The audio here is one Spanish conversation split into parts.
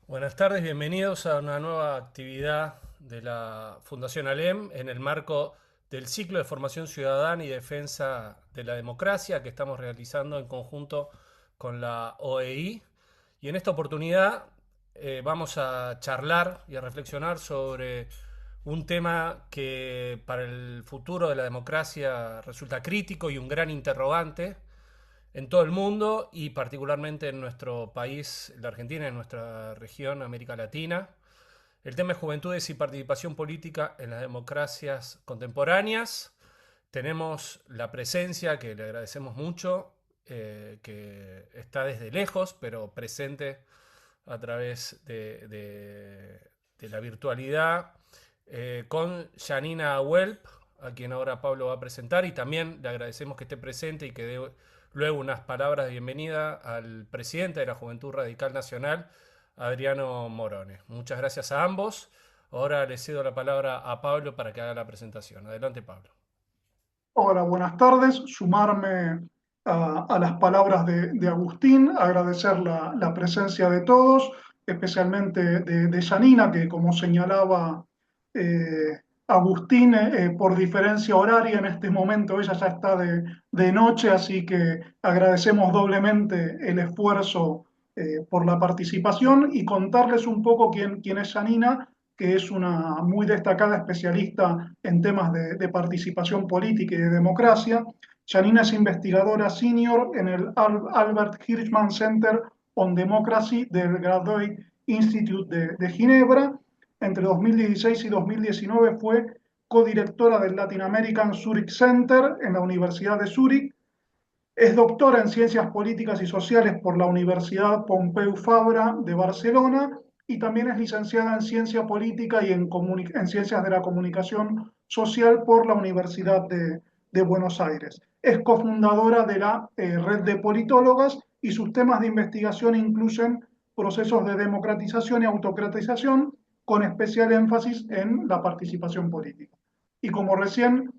Buenas tardes, bienvenidos a una nueva actividad de la Fundación ALEM en el marco del ciclo de formación ciudadana y defensa de la democracia que estamos realizando en conjunto con la OEI. Y en esta oportunidad vamos a charlar y a reflexionar sobre un tema que para el futuro de la democracia resulta crítico y un gran interrogante en todo el mundo y particularmente en nuestro país, la Argentina, en nuestra región, América Latina. El tema es juventudes y participación política en las democracias contemporáneas. Tenemos la presencia, que le agradecemos mucho, que está desde lejos, pero presente a través de la virtualidad, con Janina Welp, a quien ahora Pablo va a presentar, y también le agradecemos que esté presente y que dé luego unas palabras de bienvenida al presidente de la Juventud Radical Nacional, Adriano Morone. Muchas gracias a ambos. Ahora le cedo la palabra a Pablo para que haga la presentación. Adelante, Pablo. Hola, buenas tardes. Sumarme a las palabras de Agustín, agradecer la presencia de todos, especialmente de Janina, que como señalaba Agustín, por diferencia horaria en este momento ella ya está de noche, así que agradecemos doblemente el esfuerzo por la participación y contarles un poco quién es Janina, que es una muy destacada especialista en temas de participación política y de democracia. Janina es investigadora senior en el Albert Hirschman Center on Democracy del Graduate Institute de Ginebra. Entre 2016 y 2019 fue codirectora del Latin American Zurich Center en la Universidad de Zurich. Es doctora en Ciencias Políticas y Sociales por la Universidad Pompeu Fabra de Barcelona y también es licenciada en Ciencia Política y en Ciencias de la Comunicación Social por la Universidad de Buenos Aires. Es cofundadora de la Red de Politólogas y sus temas de investigación incluyen procesos de democratización y autocratización, con especial énfasis en la participación política. Y como recién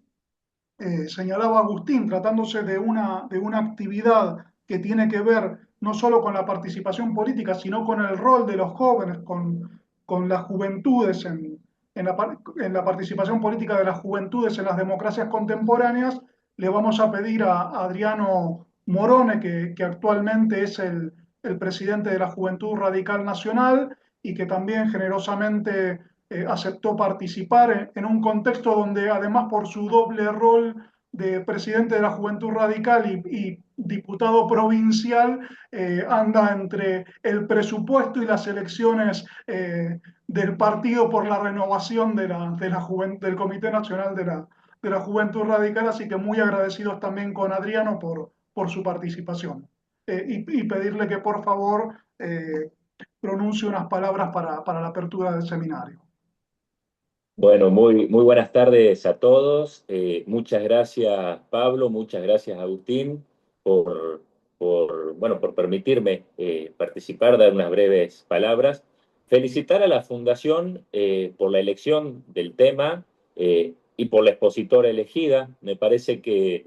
señalaba Agustín, tratándose de una actividad que tiene que ver no solo con la participación política, sino con el rol de los jóvenes, con las juventudes en la participación política de las juventudes en las democracias contemporáneas, le vamos a pedir a Adriano Morone, que actualmente es el presidente de la Juventud Radical Nacional y que también generosamente aceptó participar en un contexto donde además por su doble rol de presidente de la Juventud Radical y diputado provincial, anda entre el presupuesto y las elecciones del Partido por la Renovación del Comité Nacional de la Juventud Radical, así que muy agradecidos también con Adriano por su participación. Y pedirle que por favor pronuncie unas palabras para la apertura del seminario. Bueno, muy buenas tardes a todos. Muchas gracias, Pablo, muchas gracias, Agustín, por permitirme participar, dar unas breves palabras. Felicitar a la Fundación por la elección del tema y por la expositora elegida. Me parece que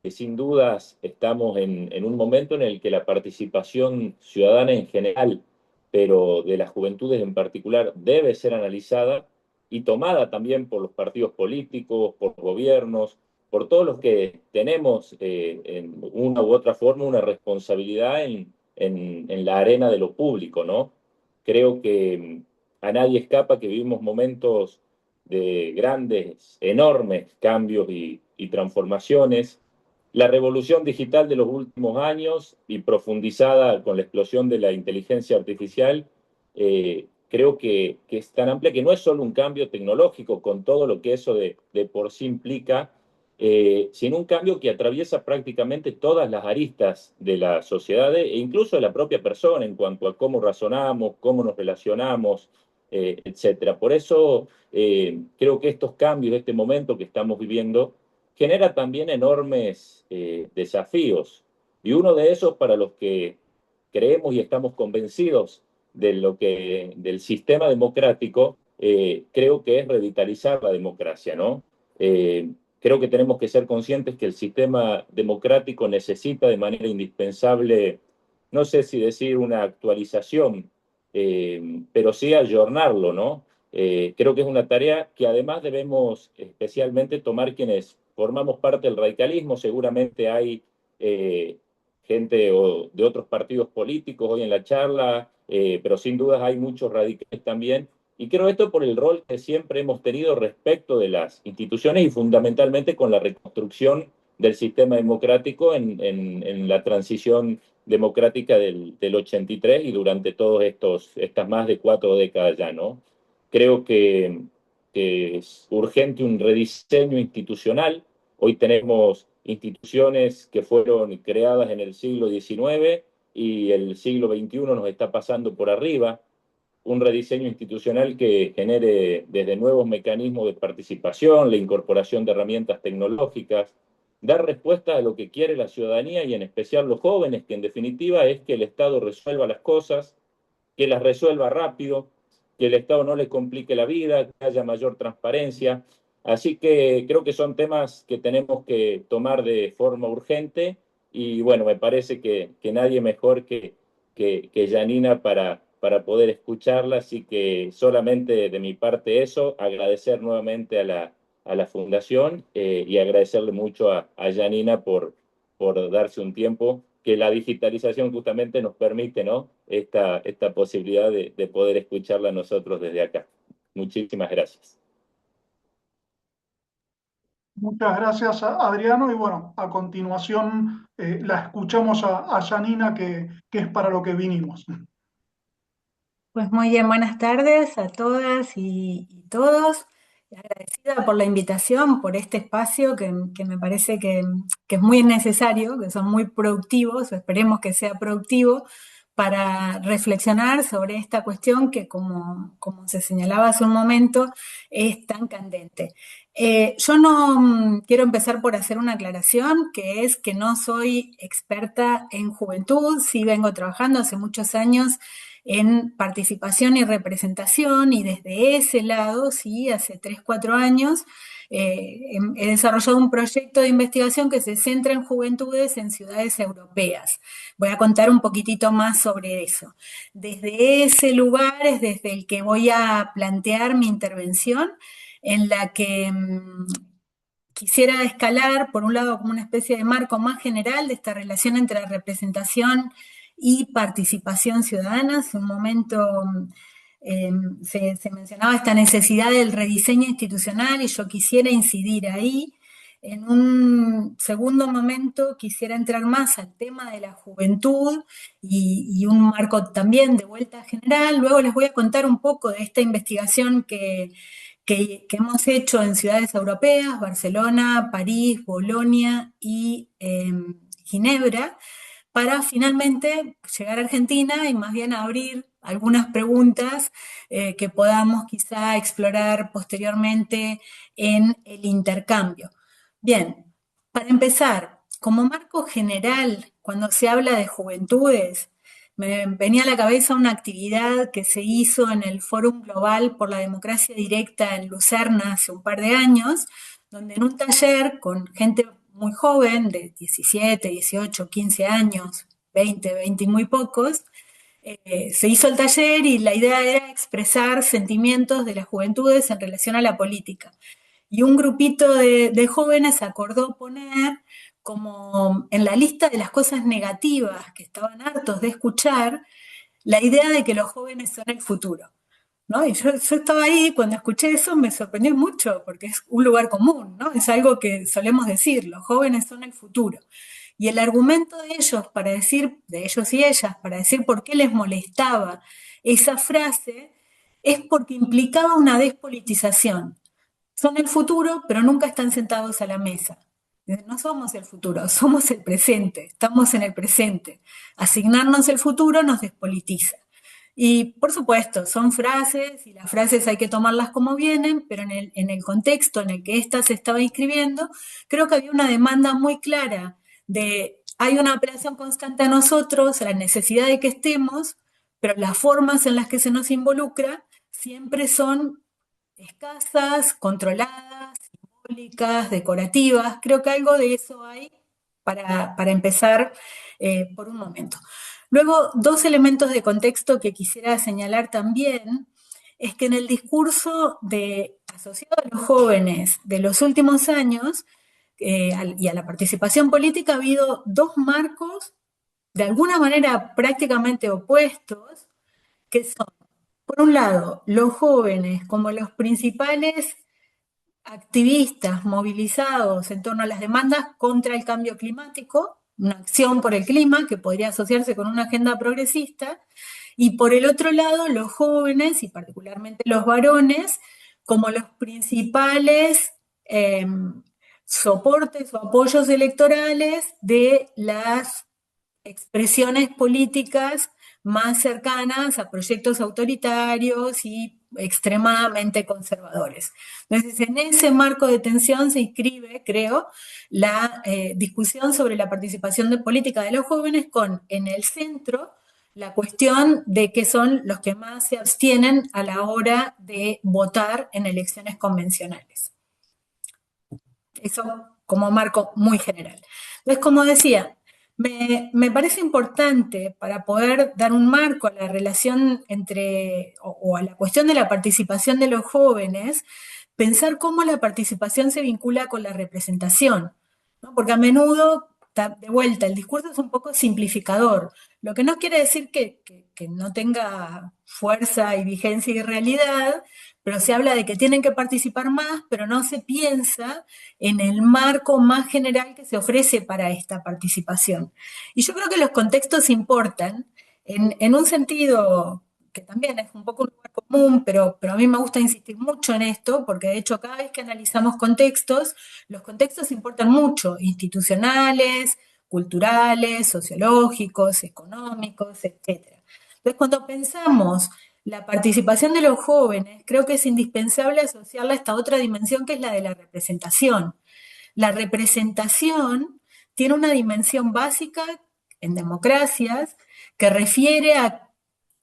sin dudas estamos en un momento en el que la participación ciudadana en general, pero de las juventudes en particular, debe ser analizada y tomada también por los partidos políticos, por gobiernos, por todos los que tenemos en una u otra forma una responsabilidad en la arena de lo público, ¿no? Creo que a nadie escapa que vivimos momentos de grandes, enormes cambios y transformaciones. La revolución digital de los últimos años y profundizada con la explosión de la inteligencia artificial creo que es tan amplia que no es solo un cambio tecnológico con todo lo que eso de por sí implica, sino un cambio que atraviesa prácticamente todas las aristas de la sociedad e incluso de la propia persona en cuanto a cómo razonamos, cómo nos relacionamos, etcétera. Por eso creo que estos cambios, este momento que estamos viviendo, genera también enormes desafíos. Y uno de esos para los que creemos y estamos convencidos del sistema democrático, creo que es revitalizar la democracia, ¿no? Creo que tenemos que ser conscientes que el sistema democrático necesita de manera indispensable, no sé si decir una actualización, pero sí ayornarlo, ¿no? Creo que es una tarea que además debemos especialmente tomar quienes formamos parte del radicalismo. Seguramente hay gente de otros partidos políticos hoy en la charla, pero sin dudas hay muchos radicales también. Y creo esto por el rol que siempre hemos tenido respecto de las instituciones y fundamentalmente con la reconstrucción del sistema democrático en la transición democrática del 83 y durante todas estas más de 4 décadas ya, ¿no? Creo que es urgente un rediseño institucional. Hoy tenemos instituciones que fueron creadas en el siglo XIX y el siglo XXI nos está pasando por arriba. Un rediseño institucional que genere desde nuevos mecanismos de participación, la incorporación de herramientas tecnológicas, dar respuesta a lo que quiere la ciudadanía y en especial los jóvenes, que en definitiva es que el Estado resuelva las cosas, que las resuelva rápido, que el Estado no le complique la vida, que haya mayor transparencia. Así que creo que son temas que tenemos que tomar de forma urgente y bueno, me parece que nadie mejor que Janina para poder escucharla, así que solamente de mi parte eso, agradecer nuevamente a la Fundación y agradecerle mucho a Janina por darse un tiempo que la digitalización justamente nos permite, ¿no? Esta posibilidad de poder escucharla nosotros desde acá. Muchísimas gracias. Muchas gracias, Adriano. Y bueno, a continuación la escuchamos a Janina, que es para lo que vinimos. Pues muy bien, buenas tardes a todas y todos. Agradecida por la invitación, por este espacio que me parece que es muy necesario, que son muy productivos, esperemos que sea productivo para reflexionar sobre esta cuestión que, como se señalaba hace un momento, es tan candente. Yo no quiero empezar por hacer una aclaración, que es que no soy experta en juventud, sí vengo trabajando hace muchos años en participación y representación, y desde ese lado, sí, hace 3, 4 años, he desarrollado un proyecto de investigación que se centra en juventudes en ciudades europeas. Voy a contar un poquitito más sobre eso. Desde ese lugar es desde el que voy a plantear mi intervención, en la que quisiera escalar, por un lado, como una especie de marco más general de esta relación entre la representación y participación ciudadana. Hace un momento se mencionaba esta necesidad del rediseño institucional y yo quisiera incidir ahí. En un segundo momento quisiera entrar más al tema de la juventud y un marco también de vuelta general. Luego les voy a contar un poco de esta investigación que hemos hecho en ciudades europeas, Barcelona, París, Bolonia y Ginebra, para finalmente llegar a Argentina y más bien abrir algunas preguntas que podamos quizá explorar posteriormente en el intercambio. Bien, para empezar, como marco general, cuando se habla de juventudes, me venía a la cabeza una actividad que se hizo en el Fórum Global por la Democracia Directa en Lucerna hace un par de años, donde en un taller con gente muy joven, de 17, 18, 15 años, 20, 20 y muy pocos, se hizo el taller y la idea era expresar sentimientos de las juventudes en relación a la política. Y un grupito de jóvenes acordó poner como en la lista de las cosas negativas que estaban hartos de escuchar, la idea de que los jóvenes son el futuro, ¿no? Y yo estaba ahí, cuando escuché eso me sorprendió mucho, porque es un lugar común, ¿no? Es algo que solemos decir, los jóvenes son el futuro. Y el argumento de ellos para decir, de ellos y ellas, para decir por qué les molestaba esa frase, es porque implicaba una despolitización. Son el futuro, pero nunca están sentados a la mesa. No somos el futuro, somos el presente, estamos en el presente. Asignarnos el futuro nos despolitiza. Y por supuesto, son frases y las frases hay que tomarlas como vienen, pero en el contexto en el que ésta se estaba inscribiendo, creo que había una demanda muy clara de hay una apelación constante a nosotros, a la necesidad de que estemos, pero las formas en las que se nos involucra siempre son escasas, controladas, simbólicas, decorativas. Creo que algo de eso hay para empezar por un momento. Luego, dos elementos de contexto que quisiera señalar también es que en el discurso asociado a los jóvenes de los últimos años y a la participación política ha habido dos marcos de alguna manera prácticamente opuestos, que son, por un lado, los jóvenes como los principales activistas movilizados en torno a las demandas contra el cambio climático, una acción por el clima que podría asociarse con una agenda progresista, y por el otro lado, los jóvenes, y particularmente los varones, como los principales soportes o apoyos electorales de las expresiones políticas más cercanas a proyectos autoritarios y extremadamente conservadores. Entonces, en ese marco de tensión se inscribe, creo, la discusión sobre la participación de política de los jóvenes con, en el centro, la cuestión de que son los que más se abstienen a la hora de votar en elecciones convencionales. Eso como marco muy general. Entonces, como decía, me parece importante para poder dar un marco a la relación o a la cuestión de la participación de los jóvenes, pensar cómo la participación se vincula con la representación, ¿no? Porque a menudo, de vuelta, el discurso es un poco simplificador, lo que no quiere decir que no tenga fuerza y vigencia y realidad, pero se habla de que tienen que participar más, pero no se piensa en el marco más general que se ofrece para esta participación. Y yo creo que los contextos importan en un sentido que también es un poco un lugar común, pero a mí me gusta insistir mucho en esto, porque de hecho cada vez que analizamos contextos, los contextos importan mucho, institucionales, culturales, sociológicos, económicos, etc. Entonces, cuando pensamos la participación de los jóvenes, creo que es indispensable asociarla a esta otra dimensión que es la de la representación. La representación tiene una dimensión básica en democracias que refiere a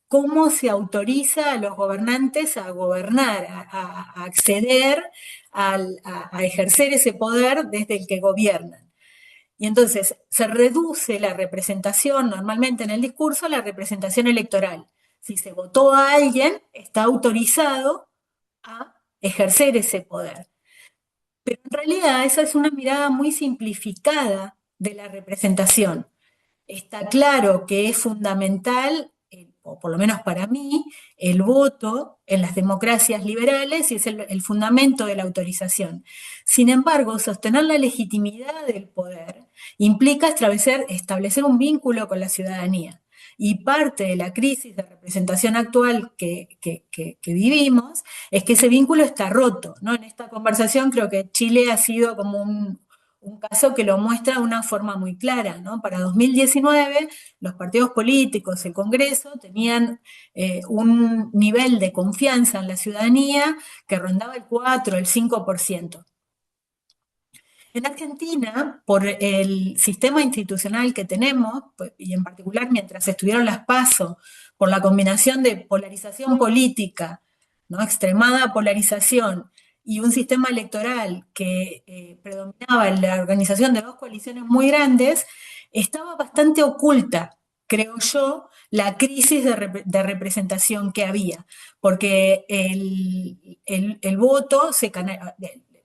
cómo se autoriza a los gobernantes a gobernar, a acceder a ejercer ese poder desde el que gobiernan. Y entonces se reduce la representación normalmente en el discurso a la representación electoral. Si se votó a alguien, está autorizado a ejercer ese poder. Pero en realidad esa es una mirada muy simplificada de la representación. Está claro que es fundamental, o por lo menos para mí, el voto en las democracias liberales y es el fundamento de la autorización. Sin embargo, sostener la legitimidad del poder implica establecer un vínculo con la ciudadanía. Y parte de la crisis de representación actual que vivimos es que ese vínculo está roto, ¿no? En esta conversación creo que Chile ha sido como un caso que lo muestra de una forma muy clara, ¿no? Para 2019, los partidos políticos, el Congreso, tenían un nivel de confianza en la ciudadanía que rondaba el 4, el 5%. En Argentina, por el sistema institucional que tenemos, y en particular mientras estuvieron las PASO, por la combinación de polarización política, ¿no? Extremada polarización, y un sistema electoral que predominaba en la organización de dos coaliciones muy grandes, estaba bastante oculta, creo yo, la crisis de representación que había, porque el voto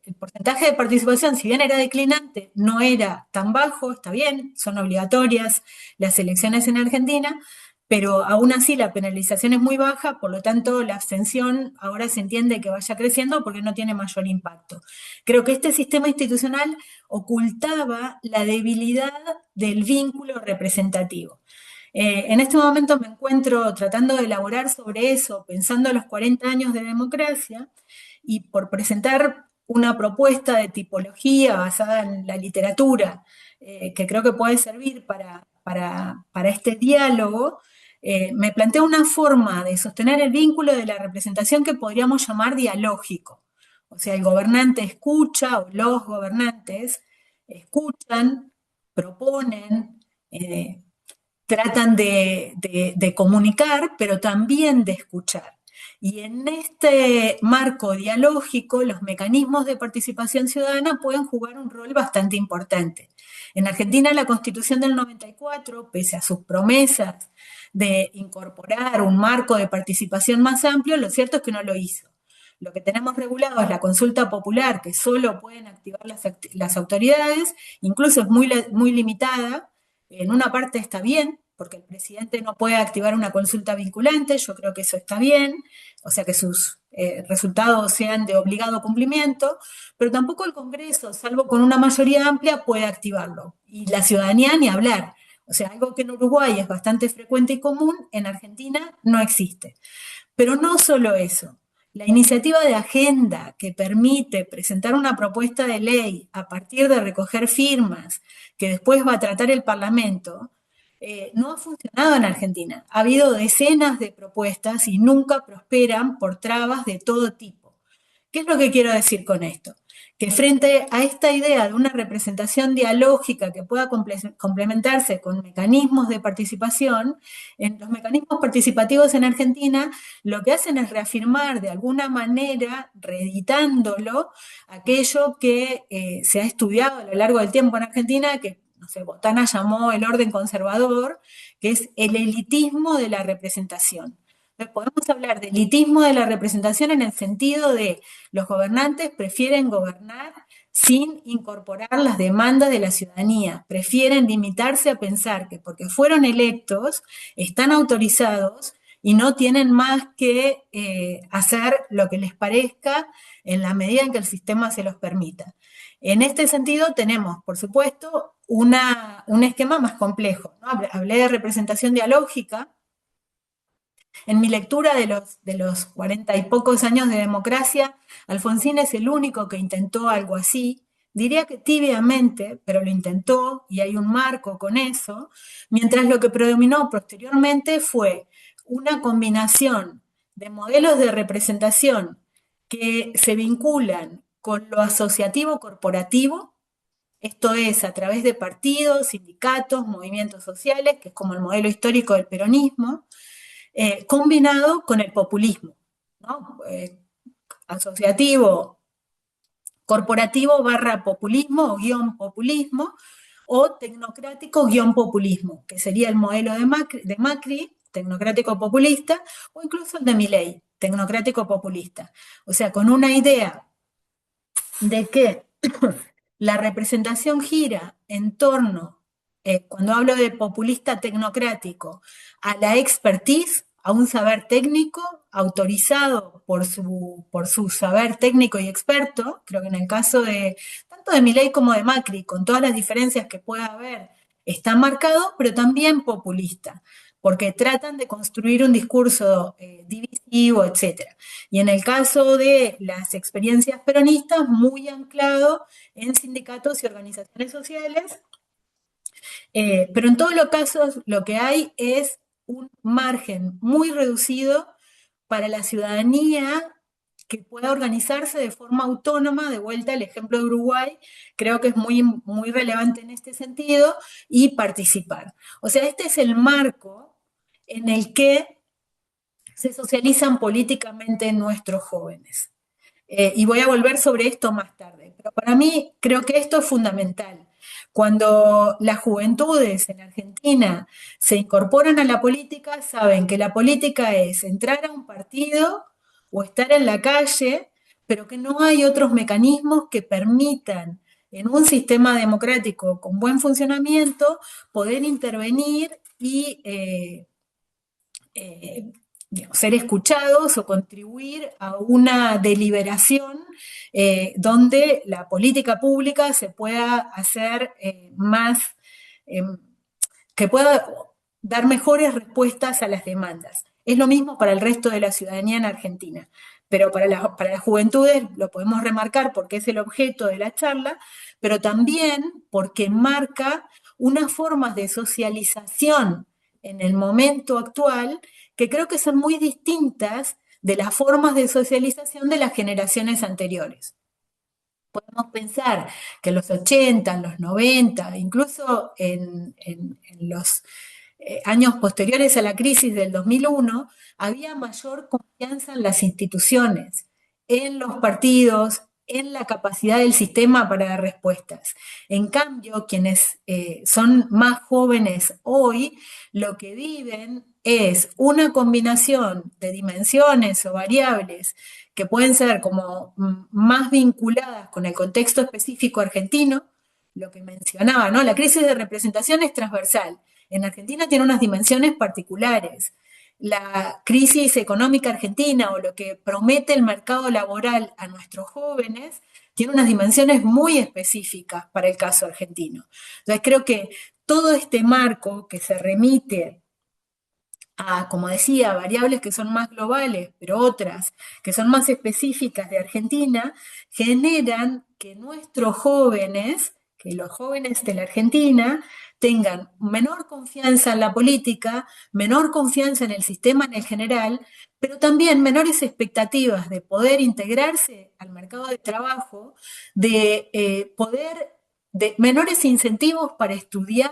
el porcentaje de participación, si bien era declinante, no era tan bajo, está bien, son obligatorias las elecciones en Argentina, pero aún así la penalización es muy baja, por lo tanto la abstención ahora se entiende que vaya creciendo porque no tiene mayor impacto. Creo que este sistema institucional ocultaba la debilidad del vínculo representativo. En este momento me encuentro tratando de elaborar sobre eso, pensando en los 40 años de democracia, y por presentar una propuesta de tipología basada en la literatura, que creo que puede servir para este diálogo, me planteo una forma de sostener el vínculo de la representación que podríamos llamar dialógico. O sea, el gobernante escucha, o los gobernantes escuchan, proponen, tratan de comunicar, pero también de escuchar. Y en este marco dialógico, los mecanismos de participación ciudadana pueden jugar un rol bastante importante. En Argentina, la Constitución del 94, pese a sus promesas de incorporar un marco de participación más amplio, lo cierto es que no lo hizo. Lo que tenemos regulado es la consulta popular, que solo pueden activar las autoridades, incluso es muy limitada. En una parte está bien, porque el presidente no puede activar una consulta vinculante, yo creo que eso está bien, o sea que sus resultados sean de obligado cumplimiento, pero tampoco el Congreso, salvo con una mayoría amplia, puede activarlo. Y la ciudadanía ni hablar. O sea, algo que en Uruguay es bastante frecuente y común, en Argentina no existe. Pero no solo eso. La iniciativa de agenda que permite presentar una propuesta de ley a partir de recoger firmas que después va a tratar el Parlamento, no ha funcionado en Argentina. Ha habido decenas de propuestas y nunca prosperan por trabas de todo tipo. ¿Qué es lo que quiero decir con esto? Que frente a esta idea de una representación dialógica que pueda complementarse con mecanismos de participación, en los mecanismos participativos en Argentina lo que hacen es reafirmar de alguna manera, reeditándolo, aquello que se ha estudiado a lo largo del tiempo en Argentina, que no sé, Botana llamó el orden conservador, que es el elitismo de la representación. Podemos hablar de elitismo de la representación en el sentido de los gobernantes prefieren gobernar sin incorporar las demandas de la ciudadanía, prefieren limitarse a pensar que porque fueron electos están autorizados y no tienen más que hacer lo que les parezca en la medida en que el sistema se los permita. En este sentido tenemos, por supuesto, un esquema más complejo, ¿no? Hablé de representación dialógica. En mi lectura de los 40 y pocos años de democracia, Alfonsín es el único que intentó algo así. Diría que tibiamente, pero lo intentó y hay un marco con eso, mientras lo que predominó posteriormente fue una combinación de modelos de representación que se vinculan con lo asociativo corporativo, esto es a través de partidos, sindicatos, movimientos sociales, que es como el modelo histórico del peronismo, combinado con el populismo, ¿no? Asociativo, corporativo / populismo o guión populismo, o tecnocrático / populismo, que sería el modelo de Macri, tecnocrático populista, o incluso el de Milei, tecnocrático populista. O sea, con una idea de que la representación gira en torno, cuando hablo de populista tecnocrático, a la expertise, a un saber técnico autorizado por su saber técnico y experto. Creo que en el caso de tanto de Milei como de Macri, con todas las diferencias que pueda haber, está marcado, pero también populista, porque tratan de construir un discurso divisivo, etc. Y en el caso de las experiencias peronistas, muy anclado en sindicatos y organizaciones sociales, pero en todos los casos lo que hay es un margen muy reducido para la ciudadanía que pueda organizarse de forma autónoma. De vuelta al ejemplo de Uruguay, creo que es muy relevante en este sentido, y participar. O sea, este es el marco en el que se socializan políticamente nuestros jóvenes. Y voy a volver sobre esto más tarde, pero para mí creo que esto es fundamental. Cuando las juventudes en Argentina se incorporan a la política, saben que la política es entrar a un partido o estar en la calle, pero que no hay otros mecanismos que permitan, en un sistema democrático con buen funcionamiento, poder intervenir y ser escuchados o contribuir a una deliberación donde la política pública se pueda hacer más, que pueda dar mejores respuestas a las demandas. Es lo mismo para el resto de la ciudadanía en Argentina, pero para las juventudes lo podemos remarcar porque es el objeto de la charla, pero también porque marca unas formas de socialización en el momento actual que creo que son muy distintas de las formas de socialización de las generaciones anteriores. Podemos pensar que en los 80, en los 90, incluso en los años posteriores a la crisis del 2001, había mayor confianza en las instituciones, en los partidos, en la capacidad del sistema para dar respuestas. En cambio, quienes son más jóvenes hoy, lo que viven es una combinación de dimensiones o variables que pueden ser como más vinculadas con el contexto específico argentino, lo que mencionaba, ¿no? La crisis de representación es transversal. En Argentina tiene unas dimensiones particulares. La crisis económica argentina o lo que promete el mercado laboral a nuestros jóvenes tiene unas dimensiones muy específicas para el caso argentino. Entonces creo que todo este marco que se remite a, como decía, variables que son más globales, pero otras que son más específicas de Argentina, generan que nuestros jóvenes, que los jóvenes de la Argentina, tengan menor confianza en la política, menor confianza en el sistema en el general, pero también menores expectativas de poder integrarse al mercado de trabajo, de menores incentivos para estudiar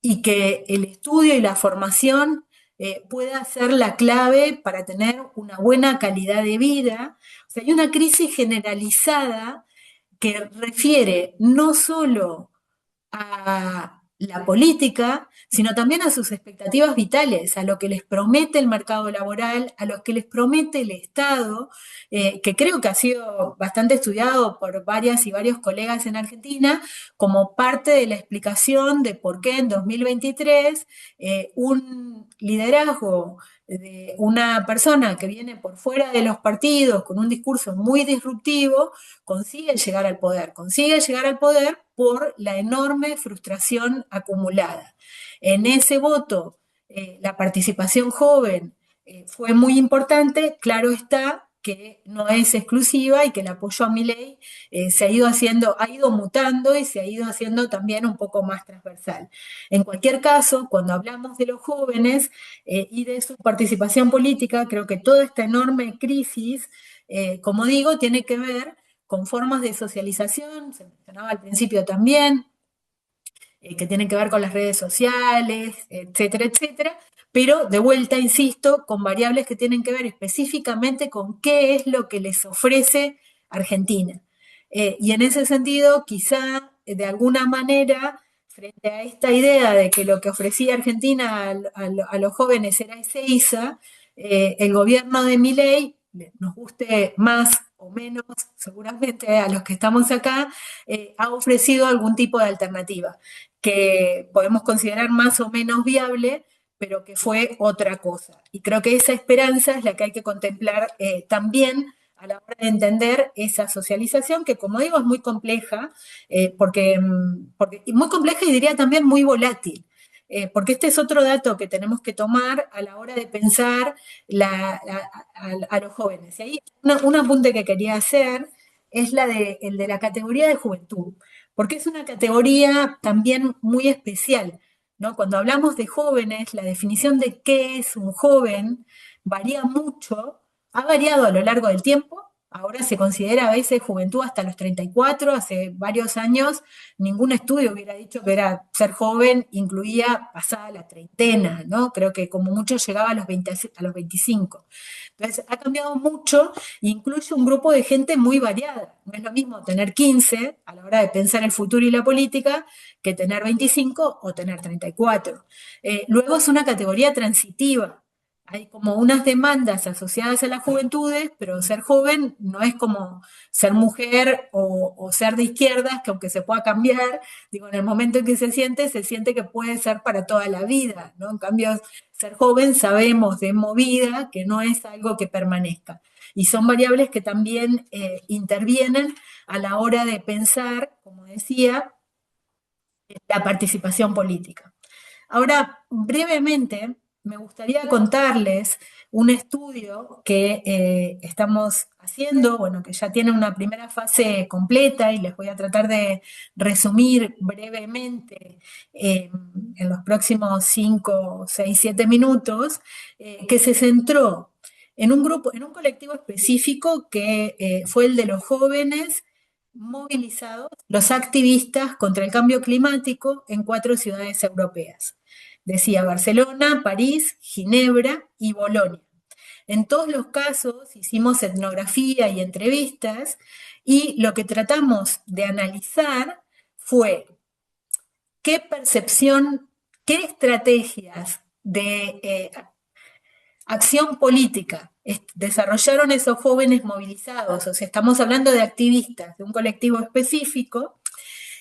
y que el estudio y la formación pueda ser la clave para tener una buena calidad de vida. O sea, hay una crisis generalizada que refiere no solo a la política, sino también a sus expectativas vitales, a lo que les promete el mercado laboral, a lo que les promete el Estado, que creo que ha sido bastante estudiado por varias y varios colegas en Argentina, como parte de la explicación de por qué en 2023 un liderazgo de una persona que viene por fuera de los partidos con un discurso muy disruptivo, consigue llegar al poder por la enorme frustración acumulada. En ese voto, la participación joven fue muy importante, claro está que no es exclusiva y que el apoyo a Milei se ha ido mutando y se ha ido haciendo también un poco más transversal. En cualquier caso, cuando hablamos de los jóvenes y de su participación política, creo que toda esta enorme crisis, como digo, tiene que ver con formas de socialización, se mencionaba al principio también, que tienen que ver con las redes sociales, etcétera, etcétera, pero de vuelta, insisto, con variables que tienen que ver específicamente con qué es lo que les ofrece Argentina. Y en ese sentido, quizá de alguna manera, frente a esta idea de que lo que ofrecía Argentina a los jóvenes era Ezeiza, el gobierno de Milei, nos guste más o menos, seguramente a los que estamos acá, ha ofrecido algún tipo de alternativa que podemos considerar más o menos viable, pero que fue otra cosa. Y creo que esa esperanza es la que hay que contemplar también a la hora de entender esa socialización, que como digo es muy compleja, porque muy compleja y diría también muy volátil. Porque este es otro dato que tenemos que tomar a la hora de pensar a los jóvenes. Y ahí un apunte que quería hacer es el de la categoría de juventud, porque es una categoría también muy especial, ¿no? Cuando hablamos de jóvenes, la definición de qué es un joven varía mucho, ha variado a lo largo del tiempo. Ahora se considera a veces juventud hasta los 34, hace varios años ningún estudio hubiera dicho que era ser joven, incluía pasada la treintena, ¿no? Creo que como mucho llegaba a los 20, a los 25. Entonces ha cambiado mucho e incluye un grupo de gente muy variada. No es lo mismo tener 15 a la hora de pensar el futuro y la política que tener 25 o tener 34. Luego es una categoría transitiva. Hay como unas demandas asociadas a las juventudes, pero ser joven no es como ser mujer o ser de izquierdas, que aunque se pueda cambiar, digo, en el momento en que se siente que puede ser para toda la vida, ¿no? En cambio, ser joven sabemos de movida que no es algo que permanezca. Y son variables que también intervienen a la hora de pensar, como decía, la participación política. Ahora, brevemente, me gustaría contarles un estudio que estamos haciendo, bueno, que ya tiene una primera fase completa y les voy a tratar de resumir brevemente en los próximos 5, 6, 7 minutos, que se centró en un grupo, en un colectivo específico que fue el de los jóvenes movilizados, los activistas contra el cambio climático en 4 ciudades europeas. decía Barcelona, París, Ginebra y Bolonia. En todos los casos hicimos etnografía y entrevistas y lo que tratamos de analizar fue qué percepción, qué estrategias de acción política desarrollaron esos jóvenes movilizados, o sea, estamos hablando de activistas de un colectivo específico,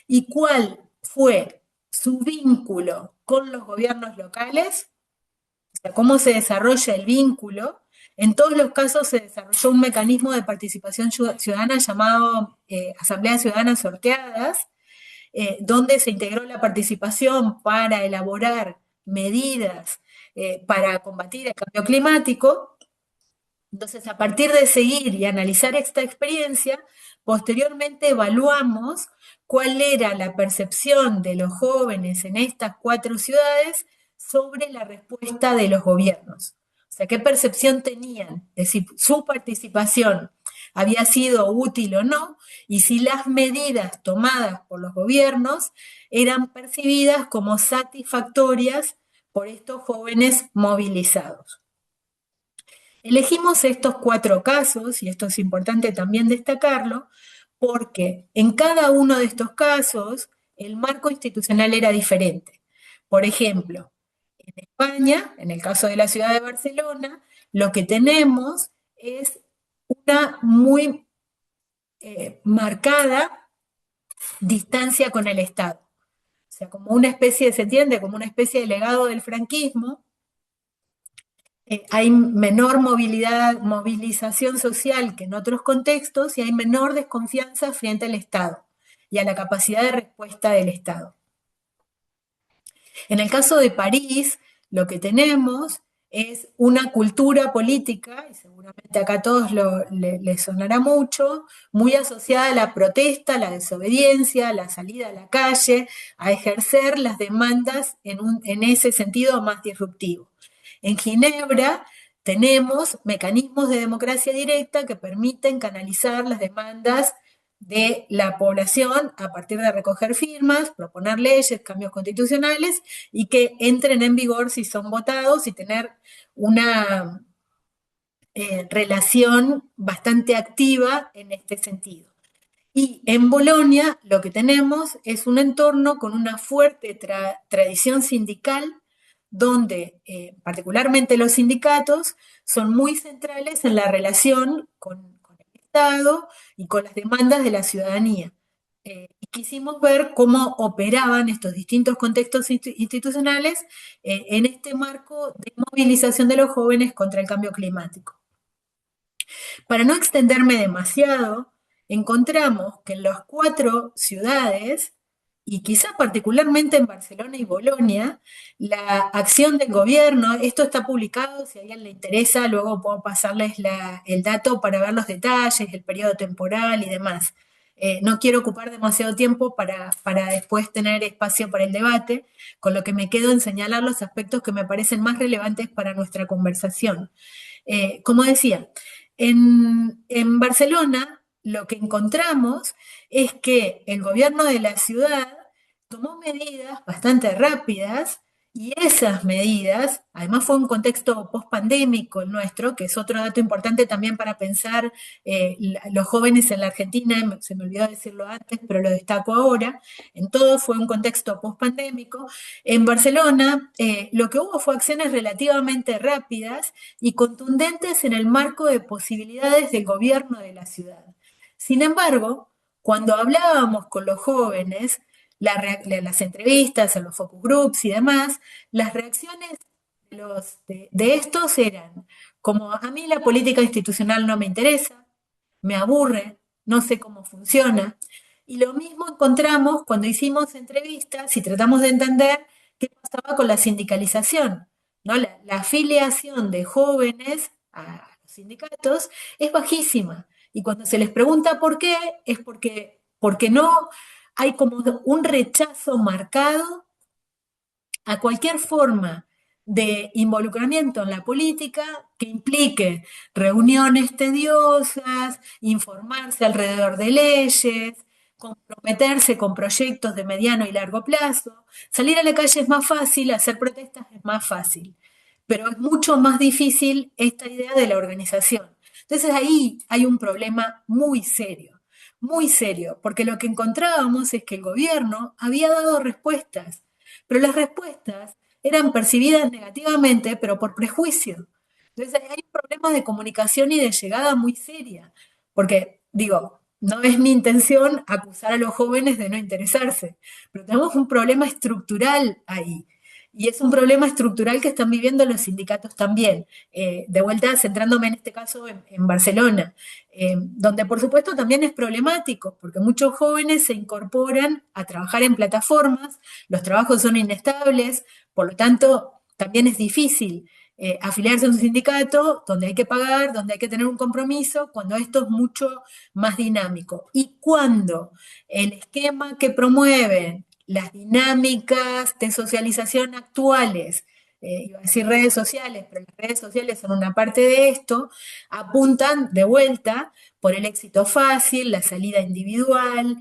y cuál fue su vínculo con los gobiernos locales, o sea, cómo se desarrolla el vínculo. En todos los casos se desarrolló un mecanismo de participación ciudadana llamado Asambleas Ciudadanas Sorteadas, donde se integró la participación para elaborar medidas para combatir el cambio climático. Entonces, a partir de seguir y analizar esta experiencia, posteriormente evaluamos cuál era la percepción de los jóvenes en estas 4 ciudades sobre la respuesta de los gobiernos. O sea, qué percepción tenían de si su participación había sido útil o no, y si las medidas tomadas por los gobiernos eran percibidas como satisfactorias por estos jóvenes movilizados. Elegimos estos 4 casos, y esto es importante también destacarlo, porque en cada uno de estos casos el marco institucional era diferente. Por ejemplo, en España, en el caso de la ciudad de Barcelona, lo que tenemos es una muy marcada distancia con el Estado. O sea, como una especie, se entiende, como una especie de legado del franquismo. Hay menor movilización social que en otros contextos y hay menor desconfianza frente al Estado y a la capacidad de respuesta del Estado. En el caso de París, lo que tenemos es una cultura política, y seguramente acá a todos les sonará mucho, muy asociada a la protesta, a la desobediencia, a la salida a la calle, a ejercer las demandas en ese sentido más disruptivo. En Ginebra tenemos mecanismos de democracia directa que permiten canalizar las demandas de la población a partir de recoger firmas, proponer leyes, cambios constitucionales y que entren en vigor si son votados y tener una relación bastante activa en este sentido. Y en Bolonia lo que tenemos es un entorno con una fuerte tradición sindical donde particularmente los sindicatos son muy centrales en la relación con el Estado y con las demandas de la ciudadanía. Y quisimos ver cómo operaban estos distintos contextos institucionales en este marco de movilización de los jóvenes contra el cambio climático. Para no extenderme demasiado, encontramos que en las 4 ciudades, y quizás particularmente en Barcelona y Bolonia, la acción del gobierno, esto está publicado, si a alguien le interesa, luego puedo pasarles el dato para ver los detalles, el periodo temporal y demás. No quiero ocupar demasiado tiempo para después tener espacio para el debate, con lo que me quedo en señalar los aspectos que me parecen más relevantes para nuestra conversación. Como decía, en Barcelona lo que encontramos es que el gobierno de la ciudad tomó medidas bastante rápidas y esas medidas, además fue un contexto post-pandémico el nuestro, que es otro dato importante también para pensar los jóvenes en la Argentina, se me olvidó decirlo antes, pero lo destaco ahora, en todo fue un contexto post-pandémico. En Barcelona lo que hubo fue acciones relativamente rápidas y contundentes en el marco de posibilidades del gobierno de la ciudad. Sin embargo, cuando hablábamos con los jóvenes, las entrevistas, en los focus groups y demás, las reacciones de estos eran como a mí la política institucional no me interesa, me aburre, no sé cómo funciona. Y lo mismo encontramos cuando hicimos entrevistas y tratamos de entender qué pasaba con la sindicalización, ¿no? La afiliación de jóvenes a los sindicatos es bajísima. Y cuando se les pregunta por qué, es porque no hay como un rechazo marcado a cualquier forma de involucramiento en la política que implique reuniones tediosas, informarse alrededor de leyes, comprometerse con proyectos de mediano y largo plazo. Salir a la calle es más fácil, hacer protestas es más fácil, pero es mucho más difícil esta idea de la organización. Entonces ahí hay un problema muy serio, porque lo que encontrábamos es que el gobierno había dado respuestas, pero las respuestas eran percibidas negativamente, pero por prejuicio. Entonces hay un problema de comunicación y de llegada muy seria, porque digo, no es mi intención acusar a los jóvenes de no interesarse, pero tenemos un problema estructural ahí. Y es un problema estructural que están viviendo los sindicatos también. De vuelta, centrándome en este caso en Barcelona, donde por supuesto también es problemático, porque muchos jóvenes se incorporan a trabajar en plataformas, los trabajos son inestables, por lo tanto también es difícil afiliarse a un sindicato donde hay que pagar, donde hay que tener un compromiso, cuando esto es mucho más dinámico. Y cuando el esquema que promueven las dinámicas de socialización actuales, iba a decir redes sociales, pero las redes sociales son una parte de esto, apuntan de vuelta por el éxito fácil, la salida individual,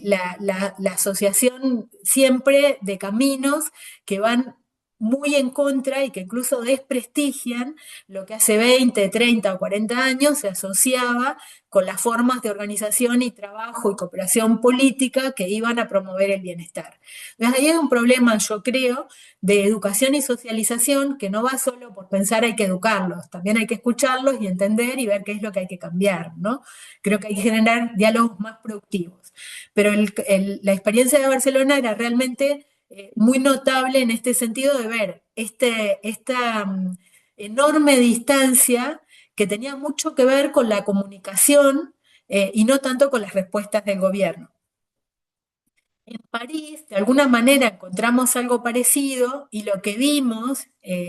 la asociación siempre de caminos que van muy en contra y que incluso desprestigian lo que hace 20, 30 o 40 años se asociaba con las formas de organización y trabajo y cooperación política que iban a promover el bienestar. Entonces ahí hay un problema, yo creo, de educación y socialización que no va solo por pensar hay que educarlos, también hay que escucharlos y entender y ver qué es lo que hay que cambiar, ¿no? Creo que hay que generar diálogos más productivos. Pero la experiencia de Barcelona era realmente muy notable en este sentido de ver esta enorme distancia que tenía mucho que ver con la comunicación y no tanto con las respuestas del gobierno. En París, de alguna manera, encontramos algo parecido y lo que vimos,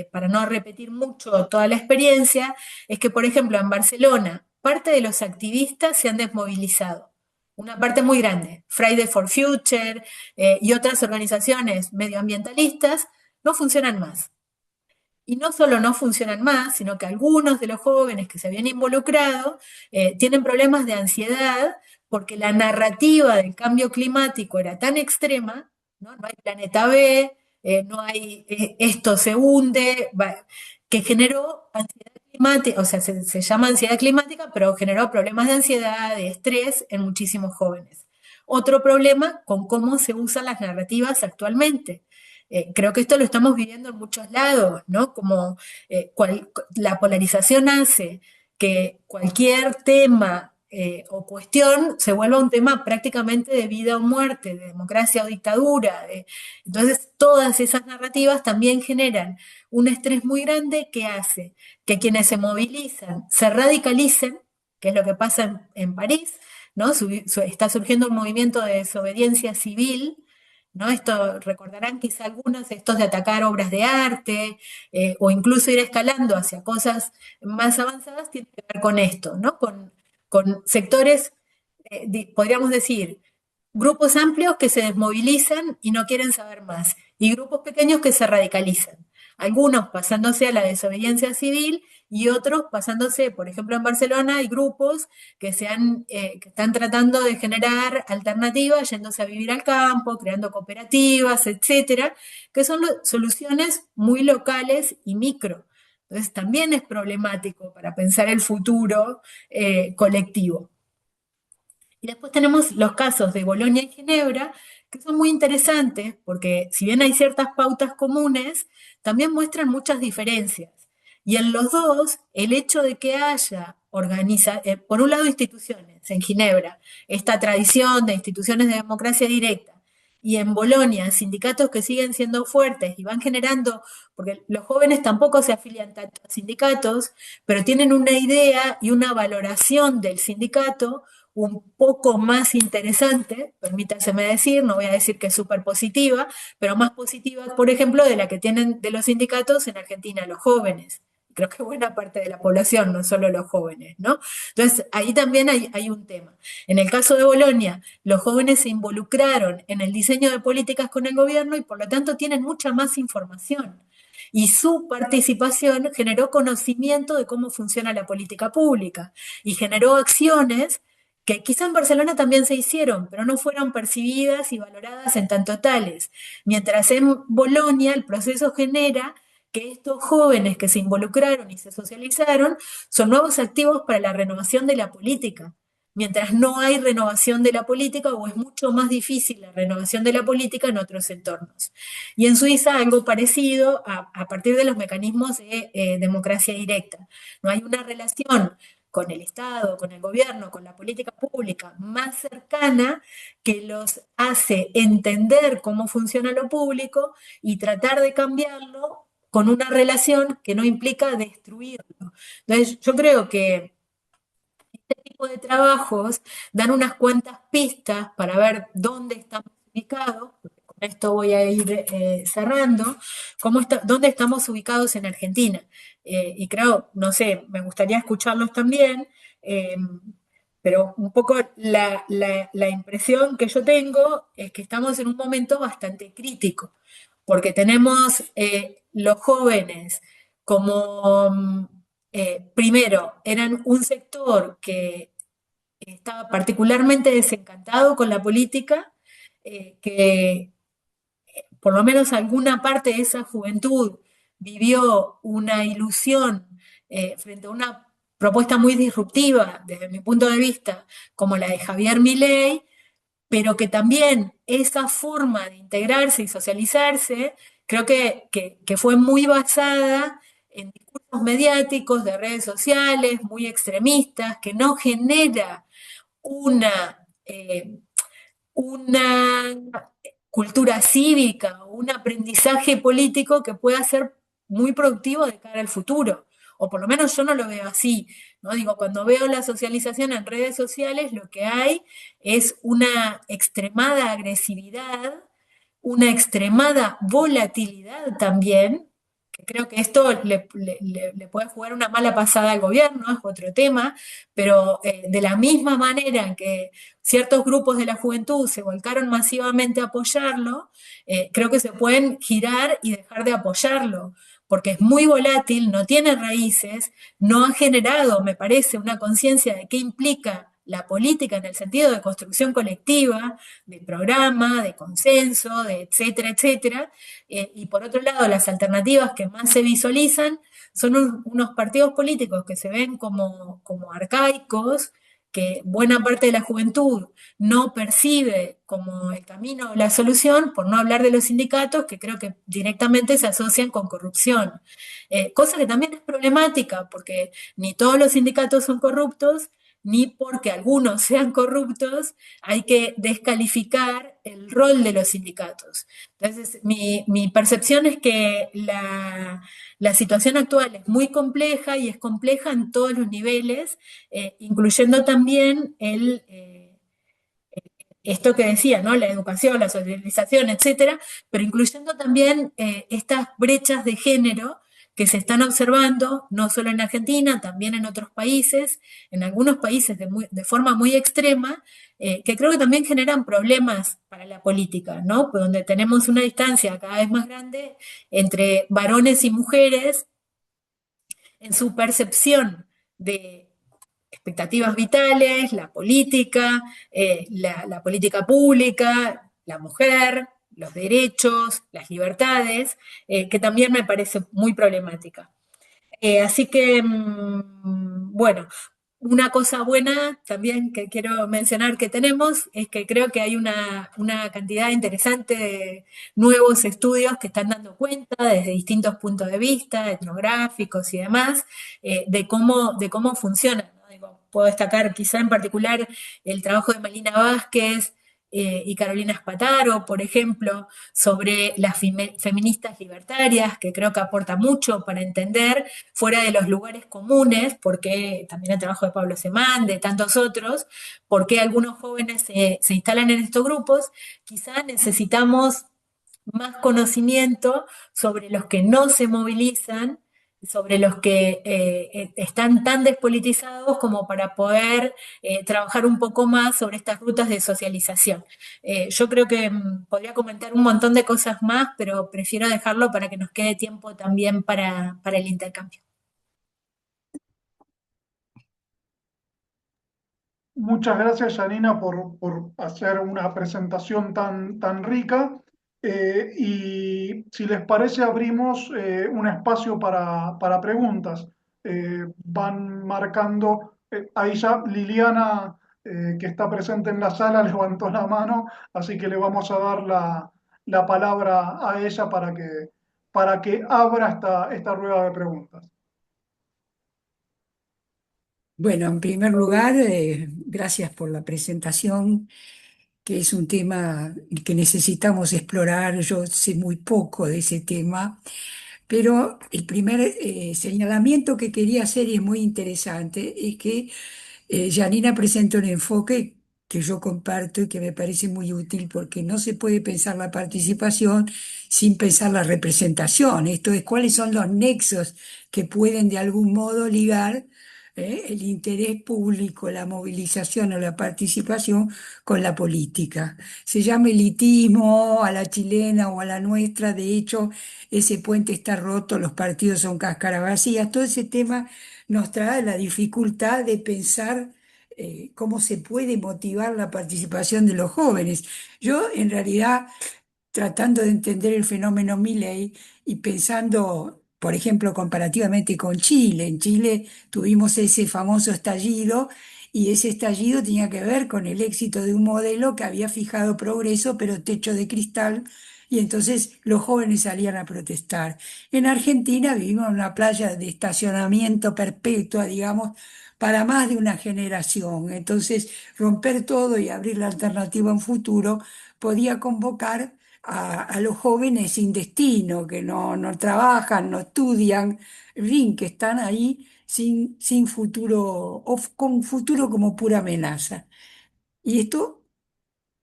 para no repetir mucho toda la experiencia, es que, por ejemplo, en Barcelona, parte de los activistas se han desmovilizado. Una parte muy grande, Friday for Future y otras organizaciones medioambientalistas, no funcionan más. Y no solo no funcionan más, sino que algunos de los jóvenes que se habían involucrado tienen problemas de ansiedad porque la narrativa del cambio climático era tan extrema, no, no hay planeta B, no hay esto se hunde, que generó ansiedad climática, o sea, se llama ansiedad climática, pero generó problemas de ansiedad, de estrés en muchísimos jóvenes. Otro problema con cómo se usan las narrativas actualmente. Creo que esto lo estamos viviendo en muchos lados, ¿no? Como la polarización hace que cualquier tema o cuestión se vuelva un tema prácticamente de vida o muerte, de democracia o dictadura. Entonces, todas esas narrativas también generan un estrés muy grande que hace que quienes se movilizan se radicalicen, que es lo que pasa en París, ¿no? Está surgiendo un movimiento de desobediencia civil, ¿no? Esto recordarán quizá algunos, estos de atacar obras de arte o incluso ir escalando hacia cosas más avanzadas, tiene que ver con esto, ¿no? Con sectores, podríamos decir, grupos amplios que se desmovilizan y no quieren saber más, y grupos pequeños que se radicalizan. Algunos pasándose a la desobediencia civil y otros pasándose, por ejemplo, en Barcelona hay grupos que están tratando de generar alternativas, yéndose a vivir al campo, creando cooperativas, etcétera, que son soluciones muy locales y micro. Entonces también es problemático para pensar el futuro colectivo. Y después tenemos los casos de Bolonia y Ginebra, que son muy interesantes porque si bien hay ciertas pautas comunes, también muestran muchas diferencias. Y en los dos, el hecho de que haya por un lado instituciones, en Ginebra, esta tradición de instituciones de democracia directa, y en Bolonia, sindicatos que siguen siendo fuertes y van generando, porque los jóvenes tampoco se afilian tanto a sindicatos, pero tienen una idea y una valoración del sindicato un poco más interesante, permítaseme decir, no voy a decir que es súper positiva, pero más positiva, por ejemplo, de la que tienen de los sindicatos en Argentina los jóvenes. Creo que buena parte de la población, no solo los jóvenes, ¿no? Entonces, ahí también hay un tema. En el caso de Bolonia, los jóvenes se involucraron en el diseño de políticas con el gobierno y por lo tanto tienen mucha más información. Y su participación generó conocimiento de cómo funciona la política pública y generó acciones que quizá en Barcelona también se hicieron, pero no fueron percibidas y valoradas en tanto tales. Mientras en Bolonia el proceso genera que estos jóvenes que se involucraron y se socializaron son nuevos activos para la renovación de la política. Mientras no hay renovación de la política, o es mucho más difícil la renovación de la política en otros entornos. Y en Suiza algo parecido a partir de los mecanismos de democracia directa. No hay una relación con el Estado, con el gobierno, con la política pública más cercana que los hace entender cómo funciona lo público y tratar de cambiarlo con una relación que no implica destruirlo. Entonces, yo creo que este tipo de trabajos dan unas cuantas pistas para ver dónde estamos ubicados. Con esto voy a ir cerrando. ¿Dónde estamos ubicados en Argentina? Y creo, no sé, me gustaría escucharlos también, eh, pero un poco la impresión que yo tengo es que estamos en un momento bastante crítico, porque tenemos los jóvenes como, primero, eran un sector que estaba particularmente desencantado con la política, que por lo menos alguna parte de esa juventud vivió una ilusión frente a una propuesta muy disruptiva, desde mi punto de vista, como la de Javier Milei, pero que también esa forma de integrarse y socializarse, creo que fue muy basada en discursos mediáticos de redes sociales, muy extremistas, que no genera una cultura cívica o un aprendizaje político que pueda ser muy productivo de cara al futuro. O por lo menos yo no lo veo así, ¿no? Digo, cuando veo la socialización en redes sociales, lo que hay es una extremada agresividad, una extremada volatilidad también, que creo que esto le puede jugar una mala pasada al gobierno, es otro tema, pero de la misma manera en que ciertos grupos de la juventud se volcaron masivamente a apoyarlo, creo que se pueden girar y dejar de apoyarlo, porque es muy volátil, no tiene raíces, no ha generado, me parece, una conciencia de qué implica la política en el sentido de construcción colectiva, de programa, de consenso, de etcétera, etcétera. Y por otro lado, las alternativas que más se visualizan son unos partidos políticos que se ven como arcaicos, que buena parte de la juventud no percibe como el camino o la solución, por no hablar de los sindicatos, que creo que directamente se asocian con corrupción. Cosa que también es problemática, porque ni todos los sindicatos son corruptos, ni porque algunos sean corruptos hay que descalificar el rol de los sindicatos. Entonces, mi percepción es que la situación actual es muy compleja y es compleja en todos los niveles, incluyendo también esto que decía, ¿no? La educación, la socialización, etcétera, pero incluyendo también estas brechas de género que se están observando, no solo en Argentina, también en otros países, en algunos países de forma muy extrema, que creo que también generan problemas para la política, ¿no? Pues donde tenemos una distancia cada vez más grande entre varones y mujeres en su percepción de expectativas vitales, la política pública, la mujer, los derechos, las libertades, que también me parece muy problemática. Así que, bueno, una cosa buena también que quiero mencionar que tenemos es que creo que hay una cantidad interesante de nuevos estudios que están dando cuenta desde distintos puntos de vista, etnográficos y demás, de cómo funciona, ¿no? Digo, puedo destacar quizá en particular el trabajo de Malina Vázquez y Carolina Spataro, por ejemplo, sobre las feministas libertarias, que creo que aporta mucho para entender fuera de los lugares comunes, porque también el trabajo de Pablo Semán, de tantos otros, por qué algunos jóvenes se instalan en estos grupos. Quizá necesitamos más conocimiento sobre los que no se movilizan, sobre los que están tan despolitizados como para poder trabajar un poco más sobre estas rutas de socialización. Yo creo que podría comentar un montón de cosas más, pero prefiero dejarlo para que nos quede tiempo también para el intercambio. Muchas gracias, Janina, por hacer una presentación tan rica. Y si les parece, abrimos un espacio para preguntas. Van marcando, ahí ya Liliana, que está presente en la sala, levantó la mano, así que le vamos a dar la palabra a ella para que abra esta rueda de preguntas. Bueno, en primer lugar, gracias por la presentación, que es un tema que necesitamos explorar. Yo sé muy poco de ese tema, pero el primer señalamiento que quería hacer, y es muy interesante, es que Janina presenta un enfoque que yo comparto y que me parece muy útil, porque no se puede pensar la participación sin pensar la representación. Esto es, cuáles son los nexos que pueden de algún modo ligar el interés público, la movilización o la participación con la política. Se llama elitismo a la chilena o a la nuestra. De hecho, ese puente está roto, los partidos son cáscara vacías. Todo ese tema nos trae la dificultad de pensar cómo se puede motivar la participación de los jóvenes. Yo, en realidad, tratando de entender el fenómeno Milei y pensando, por ejemplo, comparativamente con Chile. En Chile tuvimos ese famoso estallido, y ese estallido tenía que ver con el éxito de un modelo que había fijado progreso, pero techo de cristal, y entonces los jóvenes salían a protestar. En Argentina vivimos en una playa de estacionamiento perpetua, digamos, para más de una generación. Entonces, romper todo y abrir la alternativa a un futuro podía convocar a los jóvenes sin destino, que no trabajan, no estudian, en fin, que están ahí sin futuro, o con futuro como pura amenaza. Y esto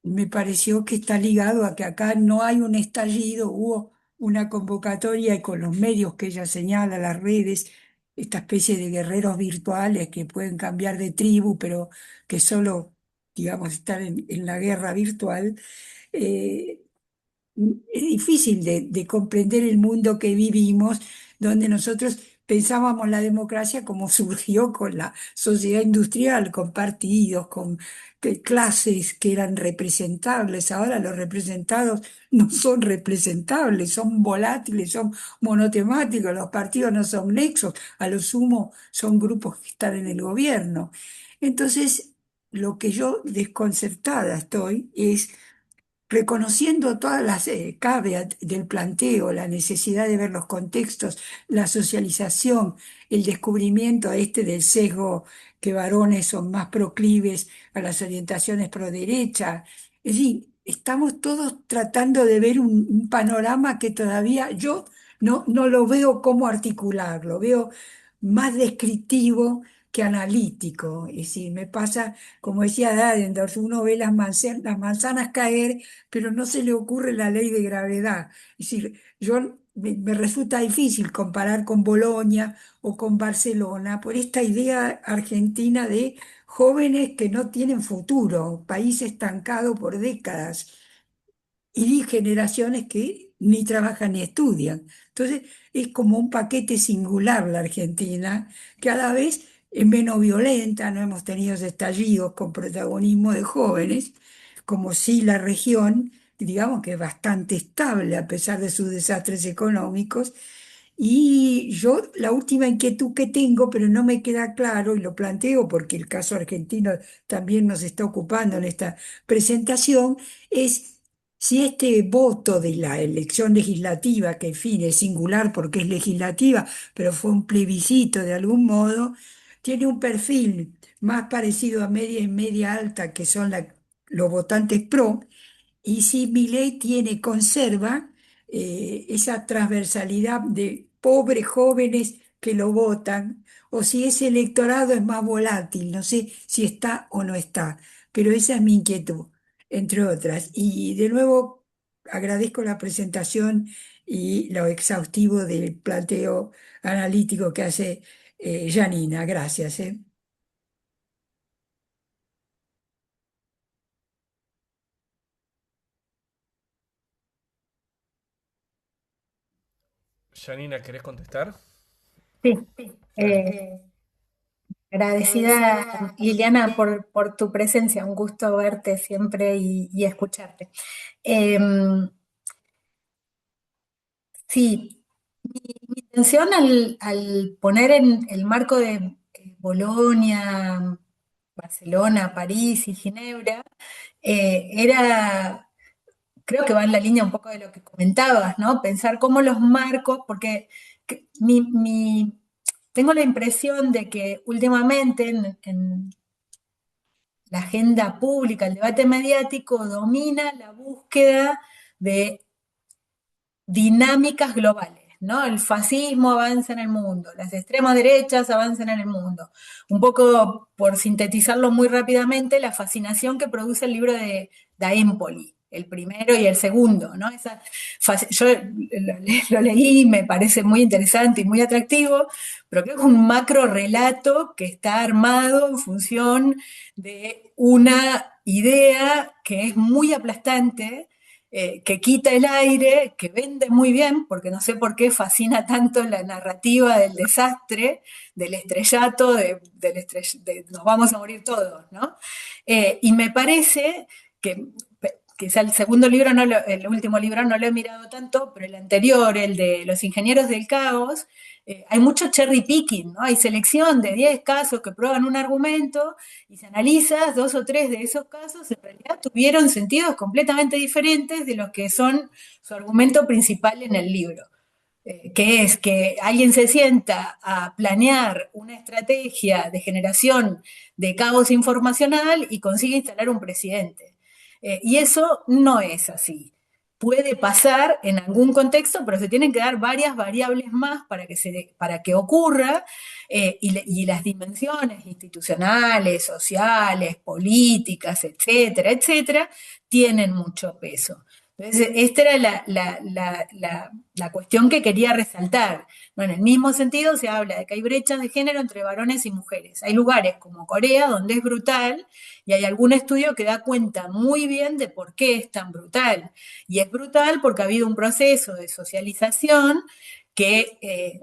me pareció que está ligado a que acá no hay un estallido, hubo una convocatoria, y con los medios que ella señala, las redes, esta especie de guerreros virtuales que pueden cambiar de tribu, pero que solo, digamos, están en la guerra virtual. eh, es difícil de comprender el mundo que vivimos, donde nosotros pensábamos la democracia como surgió con la sociedad industrial, con partidos, con clases que eran representables. Ahora los representados no son representables, son volátiles, son monotemáticos, los partidos no son nexos, a lo sumo son grupos que están en el gobierno. Entonces, lo que yo desconcertada estoy es reconociendo todas las caveats del planteo, la necesidad de ver los contextos, la socialización, el descubrimiento del sesgo, que varones son más proclives a las orientaciones pro derecha. Es decir, estamos todos tratando de ver un panorama que todavía yo no lo veo cómo articular, lo veo más descriptivo que analítico. Es decir, me pasa, como decía Dagendorf, uno ve las manzanas caer, pero no se le ocurre la ley de gravedad. Es decir, me resulta difícil comparar con Bolonia o con Barcelona por esta idea argentina de jóvenes que no tienen futuro, país estancado por décadas, y generaciones que ni trabajan ni estudian. Entonces, es como un paquete singular la Argentina, cada vez es menos violenta. No hemos tenido estallidos con protagonismo de jóvenes, como sí la región, digamos que es bastante estable a pesar de sus desastres económicos. Y yo, la última inquietud que tengo, pero no me queda claro, y lo planteo porque el caso argentino también nos está ocupando en esta presentación, es si este voto de la elección legislativa, que en fin es singular porque es legislativa, pero fue un plebiscito de algún modo, tiene un perfil más parecido a media y media alta, que son los votantes pro, y si Milei conserva esa transversalidad de pobres jóvenes que lo votan, o si ese electorado es más volátil. No sé si está o no está, pero esa es mi inquietud, entre otras. Y de nuevo agradezco la presentación y lo exhaustivo del planteo analítico que hace Janina. Gracias. Janina, ¿querés contestar? Sí. Dale. Agradecida, Liliana, por tu presencia. Un gusto verte siempre y escucharte. Em, sí, mi intención al poner en el marco de Bolonia, Barcelona, París y Ginebra, era, creo que va en la línea un poco de lo que comentabas, ¿no? Pensar cómo los marcos, porque tengo la impresión de que últimamente en la agenda pública, el debate mediático, domina la búsqueda de dinámicas globales, ¿no? El fascismo avanza en el mundo, las extremas derechas avanzan en el mundo. Un poco, por sintetizarlo muy rápidamente, la fascinación que produce el libro de Empoli, el primero y el segundo, ¿no? Yo lo leí, me parece muy interesante y muy atractivo, pero creo que es un macro relato que está armado en función de una idea que es muy aplastante, que quita el aire, que vende muy bien, porque no sé por qué fascina tanto la narrativa del desastre, del estrellato, nos vamos a morir todos, ¿no? Y me parece que quizá el segundo libro, el último libro no lo he mirado tanto, pero el anterior, el de Los Ingenieros del Caos, hay mucho cherry picking, ¿no? Hay selección de 10 casos que prueban un argumento y si analizas 2 o 3 de esos casos, en realidad tuvieron sentidos completamente diferentes de los que son su argumento principal en el libro. Que es que alguien se sienta a planear una estrategia de generación de caos informacional y consigue instalar un presidente. Y eso no es así. Puede pasar en algún contexto, pero se tienen que dar varias variables más para que ocurra, y las dimensiones institucionales, sociales, políticas, etcétera, etcétera, tienen mucho peso. Entonces, esta era la cuestión que quería resaltar. ¿No? En el mismo sentido, se habla de que hay brechas de género entre varones y mujeres. Hay lugares como Corea donde es brutal y hay algún estudio que da cuenta muy bien de por qué es tan brutal. Y es brutal porque ha habido un proceso de socialización que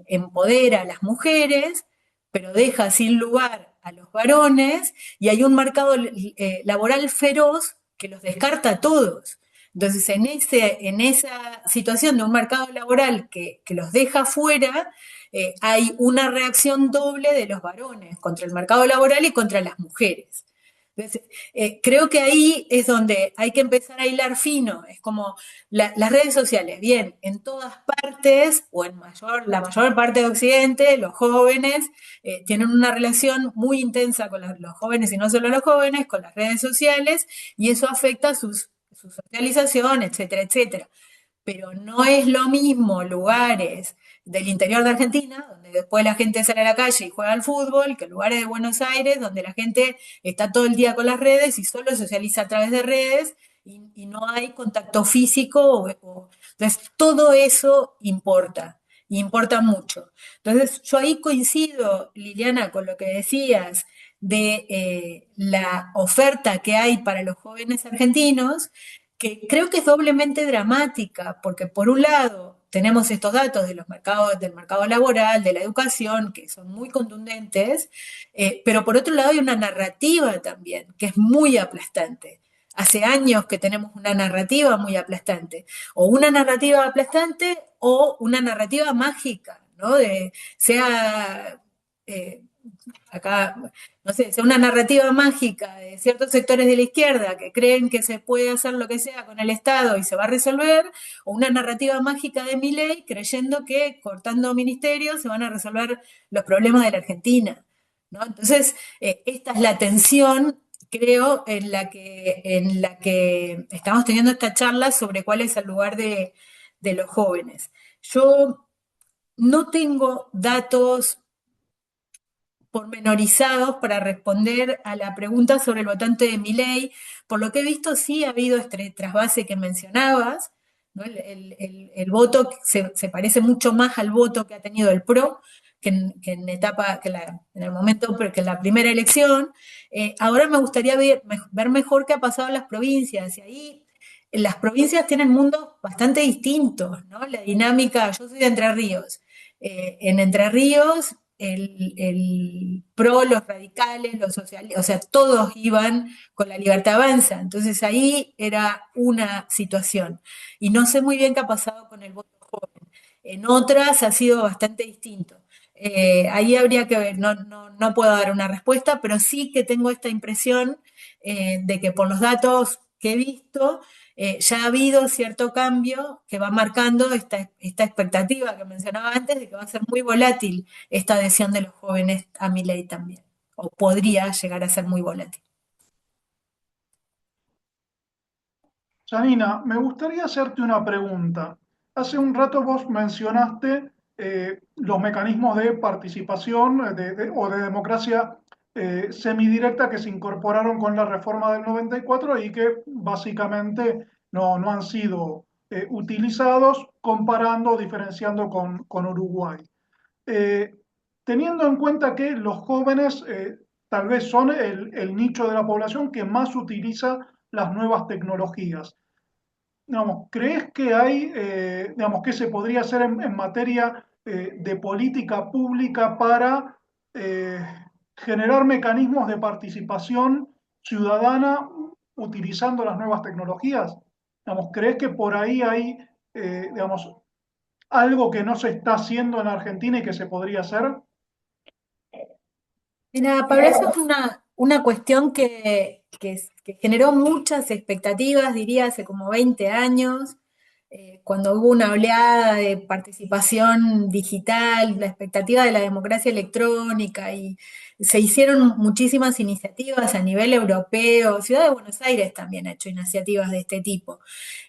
empodera a las mujeres, pero deja sin lugar a los varones y hay un mercado laboral feroz que los descarta a todos. Entonces, en esa situación de un mercado laboral que los deja fuera, hay una reacción doble de los varones contra el mercado laboral y contra las mujeres. Entonces, creo que ahí es donde hay que empezar a hilar fino. Es como las redes sociales, bien, en todas partes, o en la mayor parte de Occidente, los jóvenes tienen una relación muy intensa con los jóvenes y no solo los jóvenes, con las redes sociales, y eso afecta su socialización, etcétera, etcétera. Pero no es lo mismo lugares del interior de Argentina, donde después la gente sale a la calle y juega al fútbol, que lugares de Buenos Aires, donde la gente está todo el día con las redes y solo socializa a través de redes y no hay contacto físico. Entonces, todo eso importa, y importa mucho. Entonces, yo ahí coincido, Liliana, con lo que decías de la oferta que hay para los jóvenes argentinos, que creo que es doblemente dramática, porque por un lado tenemos estos datos de los mercados, del mercado laboral, de la educación, que son muy contundentes, pero por otro lado hay una narrativa también, que es muy aplastante. Hace años que tenemos una narrativa muy aplastante, o una narrativa aplastante o una narrativa mágica, ¿no? Sea eh, acá, no sé, sea una narrativa mágica de ciertos sectores de la izquierda que creen que se puede hacer lo que sea con el Estado y se va a resolver, o una narrativa mágica de Milei creyendo que cortando ministerios se van a resolver los problemas de la Argentina, ¿no? Entonces, esta es la tensión, creo, en la que estamos teniendo esta charla sobre cuál es el lugar de los jóvenes. Yo no tengo datos pormenorizados para responder a la pregunta sobre el votante de Milei. Por lo que he visto, sí ha habido este trasvase que mencionabas, ¿no? El voto se parece mucho más al voto que ha tenido el PRO que en etapa, en el momento, que en la primera elección. Ahora me gustaría ver mejor qué ha pasado en las provincias, y ahí las provincias tienen mundos bastante distintos, ¿no? La dinámica, yo soy de Entre Ríos. En Entre Ríos el pro, los radicales, los socialistas, o sea, todos iban con la Libertad Avanza. Entonces ahí era una situación. Y no sé muy bien qué ha pasado con el voto joven. En otras ha sido bastante distinto. Ahí habría que ver, no puedo dar una respuesta, pero sí que tengo esta impresión de que por los datos que he visto, ya ha habido cierto cambio que va marcando esta expectativa que mencionaba antes de que va a ser muy volátil esta adhesión de los jóvenes a mi ley también, o podría llegar a ser muy volátil. Janina, me gustaría hacerte una pregunta. Hace un rato vos mencionaste los mecanismos de participación o de democracia semidirecta que se incorporaron con la reforma del 94 y que básicamente no han sido utilizados comparando, diferenciando con Uruguay. Eh, Teniendo en cuenta que los jóvenes tal vez son el nicho de la población que más utiliza las nuevas tecnologías. Digamos, ¿crees que hay, digamos, que se podría hacer en materia de política pública para eh, generar mecanismos de participación ciudadana utilizando las nuevas tecnologías? Digamos, ¿crees que por ahí hay, digamos, algo que no se está haciendo en Argentina y que se podría hacer? Mira, Pablo, eso es una cuestión que generó muchas expectativas, diría, hace como 20 años, cuando hubo una oleada de participación digital, la expectativa de la democracia electrónica, y se hicieron muchísimas iniciativas a nivel europeo. Ciudad de Buenos Aires también ha hecho iniciativas de este tipo.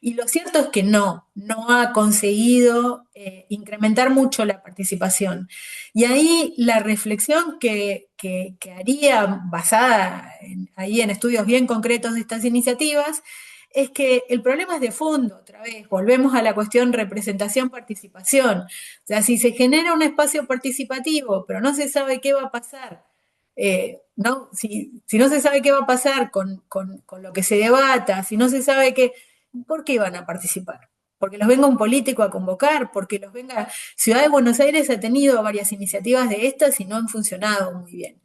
Y lo cierto es que no ha conseguido incrementar mucho la participación. Y ahí la reflexión que haría, basada ahí en estudios bien concretos de estas iniciativas, es que el problema es de fondo, otra vez, volvemos a la cuestión representación-participación. O sea, si se genera un espacio participativo, pero no se sabe qué va a pasar, ¿no? Si no se sabe qué va a pasar con lo que se debata, si no se sabe qué, ¿por qué van a participar? Porque los venga un político a convocar, porque los venga... Ciudad de Buenos Aires ha tenido varias iniciativas de estas y no han funcionado muy bien.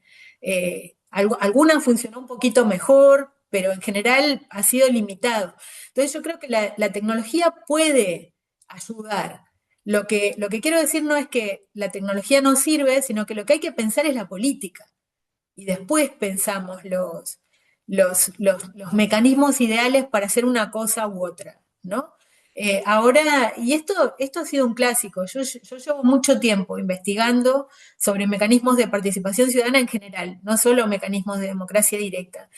Alguna funcionó un poquito mejor, pero en general ha sido limitado. Entonces yo creo que la tecnología puede ayudar. Lo que quiero decir no es que la tecnología no sirve, sino que lo que hay que pensar es la política. Y después pensamos los mecanismos ideales para hacer una cosa u otra, ¿no? Ahora, y esto ha sido un clásico. Yo llevo mucho tiempo investigando sobre mecanismos de participación ciudadana en general, no solo mecanismos de democracia directa.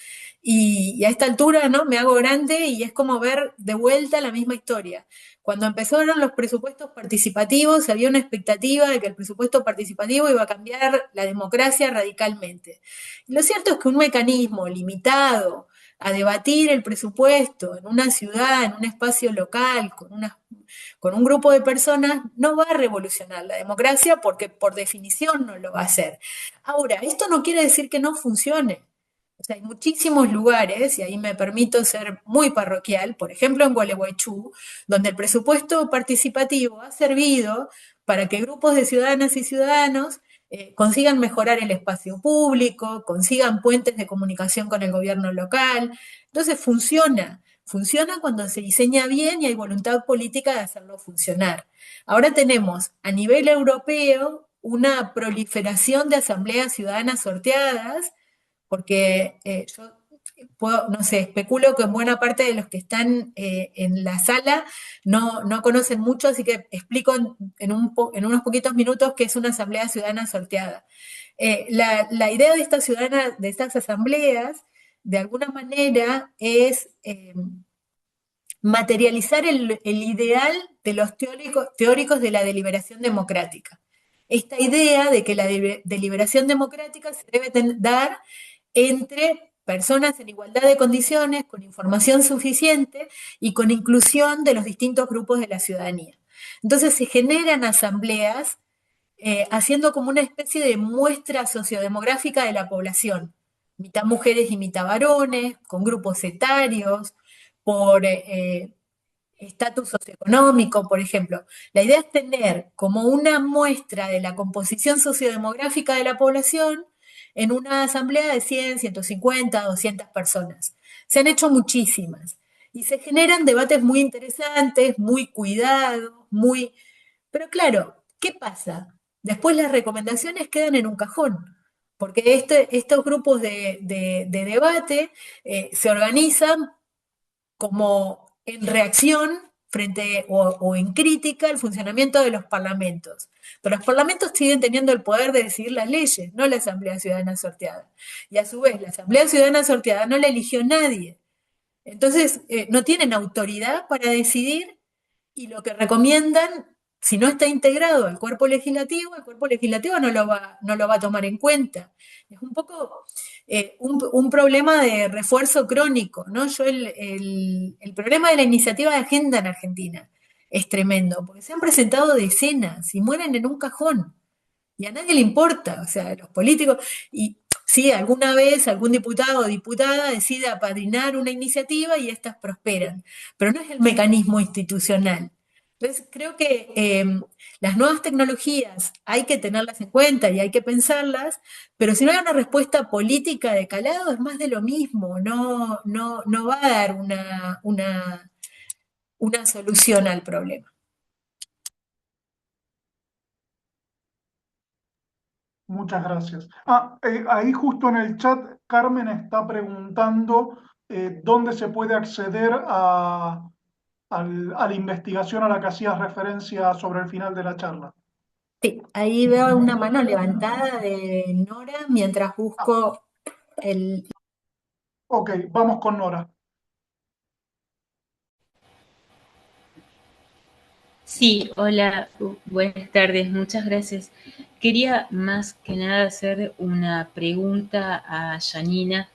Y a esta altura, ¿no? Me hago grande y es como ver de vuelta la misma historia. Cuando empezaron los presupuestos participativos, había una expectativa de que el presupuesto participativo iba a cambiar la democracia radicalmente. Y lo cierto es que un mecanismo limitado a debatir el presupuesto en una ciudad, en un espacio local, con un grupo de personas, no va a revolucionar la democracia porque por definición no lo va a hacer. Ahora, esto no quiere decir que no funcione. O sea, hay muchísimos lugares, y ahí me permito ser muy parroquial, por ejemplo en Gualeguaychú, donde el presupuesto participativo ha servido para que grupos de ciudadanas y ciudadanos consigan mejorar el espacio público, consigan puentes de comunicación con el gobierno local. Entonces funciona cuando se diseña bien y hay voluntad política de hacerlo funcionar. Ahora tenemos a nivel europeo una proliferación de asambleas ciudadanas sorteadas, porque yo puedo, no sé, especulo que en buena parte de los que están en la sala no conocen mucho, así que explico en unos poquitos minutos qué es una asamblea ciudadana sorteada. La idea de estas asambleas, de alguna manera, es materializar el ideal de los teóricos de la deliberación democrática. Esta idea de que la deliberación democrática se debe dar entre personas en igualdad de condiciones, con información suficiente y con inclusión de los distintos grupos de la ciudadanía. Entonces se generan asambleas haciendo como una especie de muestra sociodemográfica de la población, mitad mujeres y mitad varones, con grupos etarios, por estatus socioeconómico, por ejemplo. La idea es tener como una muestra de la composición sociodemográfica de la población en una asamblea de 100, 150, 200 personas. Se han hecho muchísimas y se generan debates muy interesantes, muy cuidados, muy... Pero claro, ¿qué pasa? Después las recomendaciones quedan en un cajón, porque estos grupos de debate se organizan como en reacción frente o en crítica al funcionamiento de los parlamentos. Pero los parlamentos siguen teniendo el poder de decidir las leyes, no la Asamblea Ciudadana Sorteada. Y a su vez, la Asamblea Ciudadana Sorteada no la eligió nadie. Entonces, no tienen autoridad para decidir y lo que recomiendan, si no está integrado al cuerpo legislativo, el cuerpo legislativo no lo va a tomar en cuenta. Es un poco un problema de refuerzo crónico, ¿no? El problema de la iniciativa de agenda en Argentina es tremendo, porque se han presentado decenas y mueren en un cajón. Y a nadie le importa, o sea, los políticos, y sí, alguna vez algún diputado o diputada decide apadrinar una iniciativa y éstas prosperan, pero no es el mecanismo institucional. Entonces, creo que las nuevas tecnologías hay que tenerlas en cuenta y hay que pensarlas, pero si no hay una respuesta política de calado, es más de lo mismo, no va a dar una solución al problema. Muchas gracias. Ahí justo en el chat, Carmen está preguntando dónde se puede acceder a la investigación a la que hacías referencia sobre el final de la charla. Sí, ahí veo una mano levantada de Nora mientras busco el... Ok, vamos con Nora. Sí, hola, buenas tardes, muchas gracias. Quería más que nada hacer una pregunta a Janina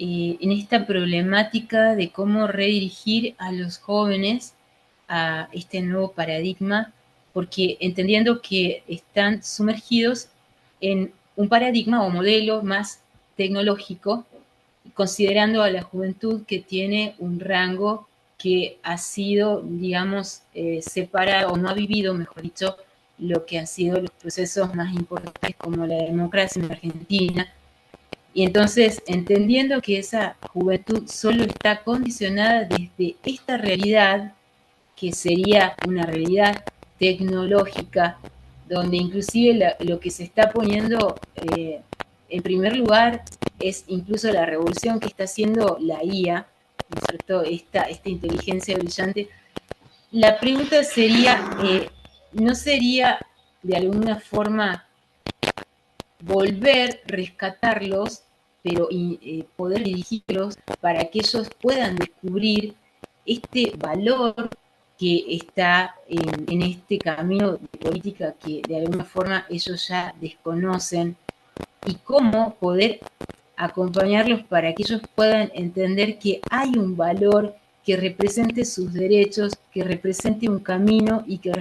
en esta problemática de cómo redirigir a los jóvenes a este nuevo paradigma, porque entendiendo que están sumergidos en un paradigma o modelo más tecnológico, considerando a la juventud que tiene un rango que ha sido, digamos, separado o no ha vivido, mejor dicho, lo que han sido los procesos más importantes como la democracia en Argentina. Y entonces, entendiendo que esa juventud solo está condicionada desde esta realidad, que sería una realidad tecnológica, donde inclusive lo que se está poniendo en primer lugar es incluso la revolución que está haciendo la IA, ¿no es cierto? Esta inteligencia brillante. La pregunta sería, ¿no sería de alguna forma volver, rescatarlos, pero poder dirigirlos para que ellos puedan descubrir este valor que está en este camino de política que de alguna forma ellos ya desconocen y cómo poder acompañarlos para que ellos puedan entender que hay un valor que represente sus derechos, que represente un camino y que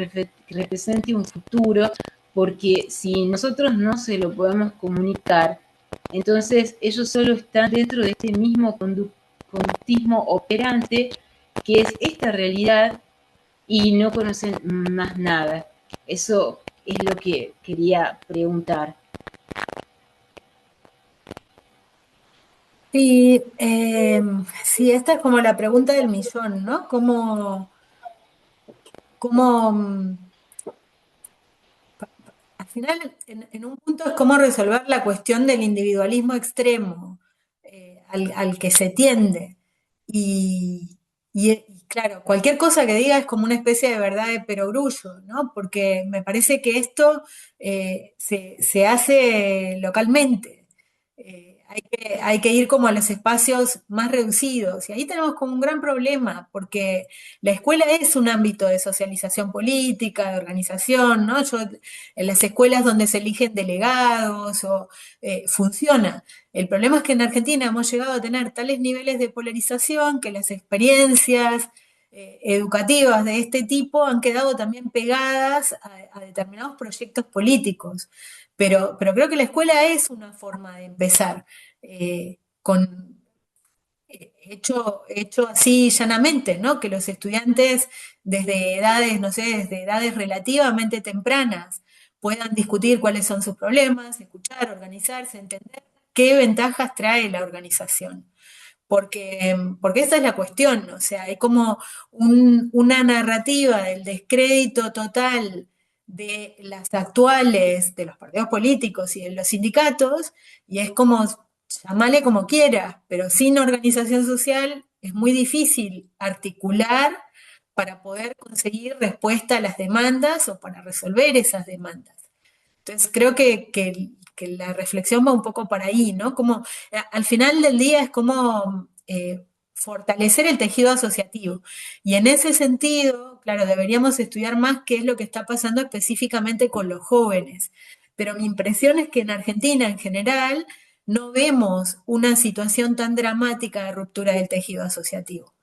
represente un futuro, porque si nosotros no se lo podemos comunicar, entonces ellos solo están dentro de este mismo conductismo operante que es esta realidad y no conocen más nada. Eso es lo que quería preguntar. Sí, sí, esta es como la pregunta del millón, ¿no? Cómo, al final, en un punto es cómo resolver la cuestión del individualismo extremo al que se tiende. Y, y claro, cualquier cosa que diga es como una especie de verdad de perogrullo, ¿no? Porque me parece que esto se hace localmente. Hay que ir como a los espacios más reducidos. Y ahí tenemos como un gran problema, porque la escuela es un ámbito de socialización política, de organización, ¿no? En las escuelas donde se eligen delegados o funciona. El problema es que en Argentina hemos llegado a tener tales niveles de polarización que las experiencias educativas de este tipo han quedado también pegadas a determinados proyectos políticos. Pero creo que la escuela es una forma de empezar con hecho así llanamente, ¿no? Que los estudiantes desde edades, no sé, desde edades relativamente tempranas puedan discutir cuáles son sus problemas, escuchar, organizarse, entender qué ventajas trae la organización. Porque esa es la cuestión, o sea, hay como una narrativa del descrédito total de las actuales, de los partidos políticos y de los sindicatos, y es como, llamale como quiera, pero sin organización social es muy difícil articular para poder conseguir respuesta a las demandas o para resolver esas demandas. Entonces creo que la reflexión va un poco para ahí, ¿no? Como al final del día es como fortalecer el tejido asociativo. Y en ese sentido, claro, deberíamos estudiar más qué es lo que está pasando específicamente con los jóvenes. Pero mi impresión es que en Argentina en general no vemos una situación tan dramática de ruptura del tejido asociativo.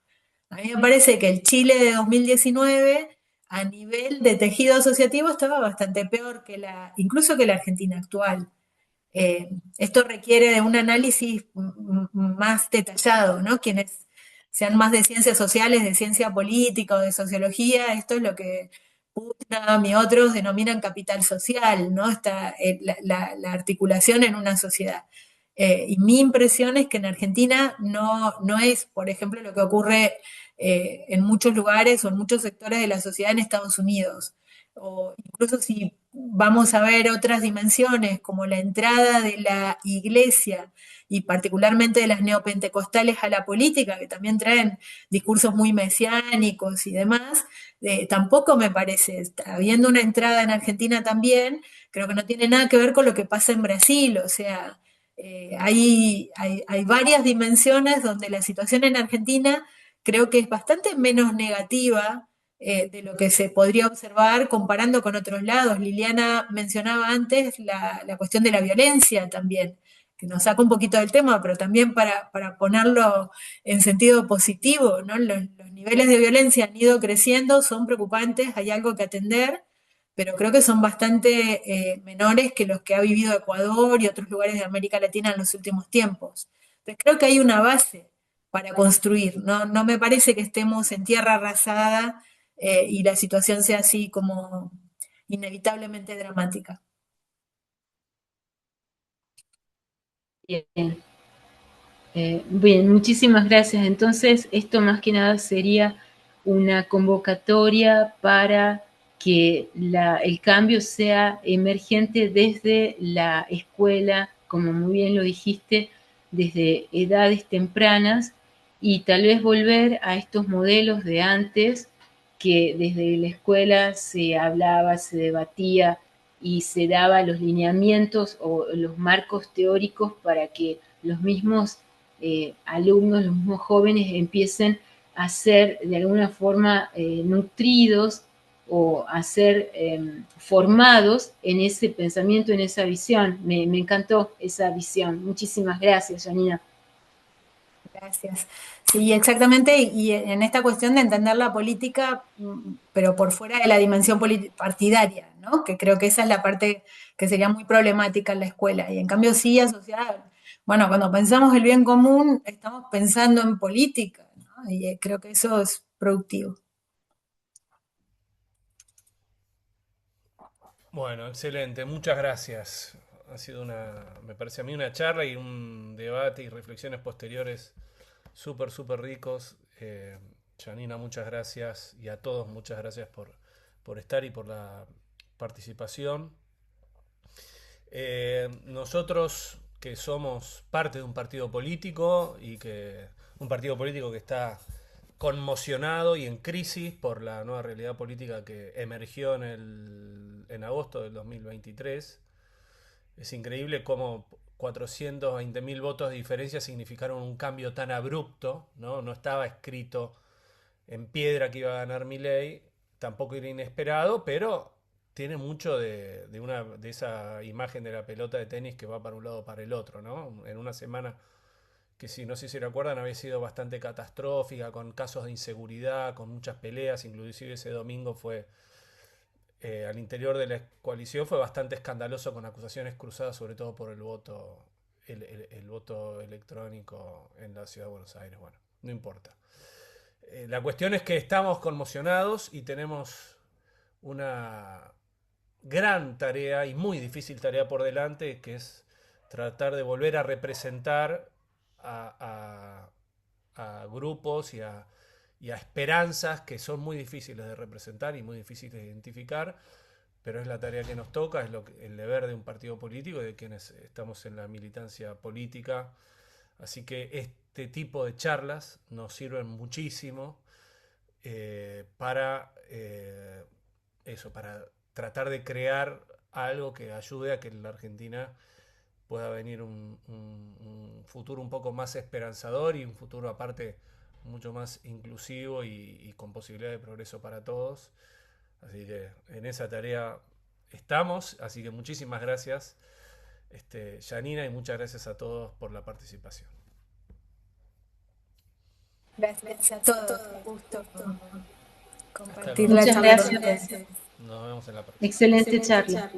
A mí me parece que el Chile de 2019 a nivel de tejido asociativo estaba bastante peor que incluso que la Argentina actual. Esto requiere de un análisis más detallado, ¿no? Quienes sean más de ciencias sociales, de ciencia política o de sociología, esto es lo que Putnam y otros denominan capital social, ¿no? La articulación en una sociedad. Y mi impresión es que en Argentina no es, por ejemplo, lo que ocurre en muchos lugares o en muchos sectores de la sociedad en Estados Unidos. O incluso si vamos a ver otras dimensiones como la entrada de la iglesia y particularmente de las neopentecostales a la política, que también traen discursos muy mesiánicos y demás, tampoco me parece, habiendo una entrada en Argentina también, creo que no tiene nada que ver con lo que pasa en Brasil, o sea, hay varias dimensiones donde la situación en Argentina creo que es bastante menos negativa de lo que se podría observar comparando con otros lados. Liliana mencionaba antes la cuestión de la violencia también, que nos saca un poquito del tema, pero también para ponerlo en sentido positivo, ¿no? Los niveles de violencia han ido creciendo, son preocupantes, hay algo que atender, pero creo que son bastante menores que los que ha vivido Ecuador y otros lugares de América Latina en los últimos tiempos. Entonces creo que hay una base para construir, no me parece que estemos en tierra arrasada y la situación sea así como inevitablemente dramática. Bien. Bien, muchísimas gracias. Entonces, esto más que nada sería una convocatoria para que el cambio sea emergente desde la escuela, como muy bien lo dijiste, desde edades tempranas y tal vez volver a estos modelos de antes que desde la escuela se hablaba, se debatía y se daba los lineamientos o los marcos teóricos para que los mismos alumnos, los mismos jóvenes empiecen a ser de alguna forma nutridos o a ser formados en ese pensamiento, en esa visión. Me encantó esa visión. Muchísimas gracias, Janina. Gracias. Sí, exactamente. Y en esta cuestión de entender la política, pero por fuera de la dimensión partidaria, ¿no? Que creo que esa es la parte que sería muy problemática en la escuela. Y en cambio sí asociada, bueno, cuando pensamos el bien común, estamos pensando en política, ¿no? Y creo que eso es productivo. Bueno, excelente, muchas gracias. Ha sido me parece a mí una charla y un debate y reflexiones posteriores súper, súper ricos. Janina, muchas gracias y a todos muchas gracias por estar y por la participación. Nosotros que somos parte de un partido político y que un partido político que está conmocionado y en crisis por la nueva realidad política que emergió en agosto del 2023. Es increíble cómo 420.000 votos de diferencia significaron un cambio tan abrupto, ¿no? No estaba escrito en piedra que iba a ganar Milei, tampoco era inesperado, pero tiene mucho de esa imagen de la pelota de tenis que va para un lado o para el otro, ¿no? En una semana que, si no sé si recuerdan, había sido bastante catastrófica, con casos de inseguridad, con muchas peleas, inclusive ese domingo fue al interior de la coalición fue bastante escandaloso, con acusaciones cruzadas sobre todo por el voto el voto electrónico en la Ciudad de Buenos Aires. Bueno, no importa. La cuestión es que estamos conmocionados y tenemos una gran tarea y muy difícil tarea por delante, que es tratar de volver a representar a grupos y a esperanzas que son muy difíciles de representar y muy difíciles de identificar, pero es la tarea que nos toca, es el deber de un partido político y de quienes estamos en la militancia política. Así que este tipo de charlas nos sirven muchísimo para tratar de crear algo que ayude a que en la Argentina pueda venir un futuro un poco más esperanzador y un futuro aparte mucho más inclusivo y con posibilidad de progreso para todos. Así que en esa tarea estamos, así que muchísimas gracias, Janina, y muchas gracias a todos por la participación. Gracias a todos, gusto compartir la Muchas charla. gracias. Nos vemos en la próxima. Excelente charla.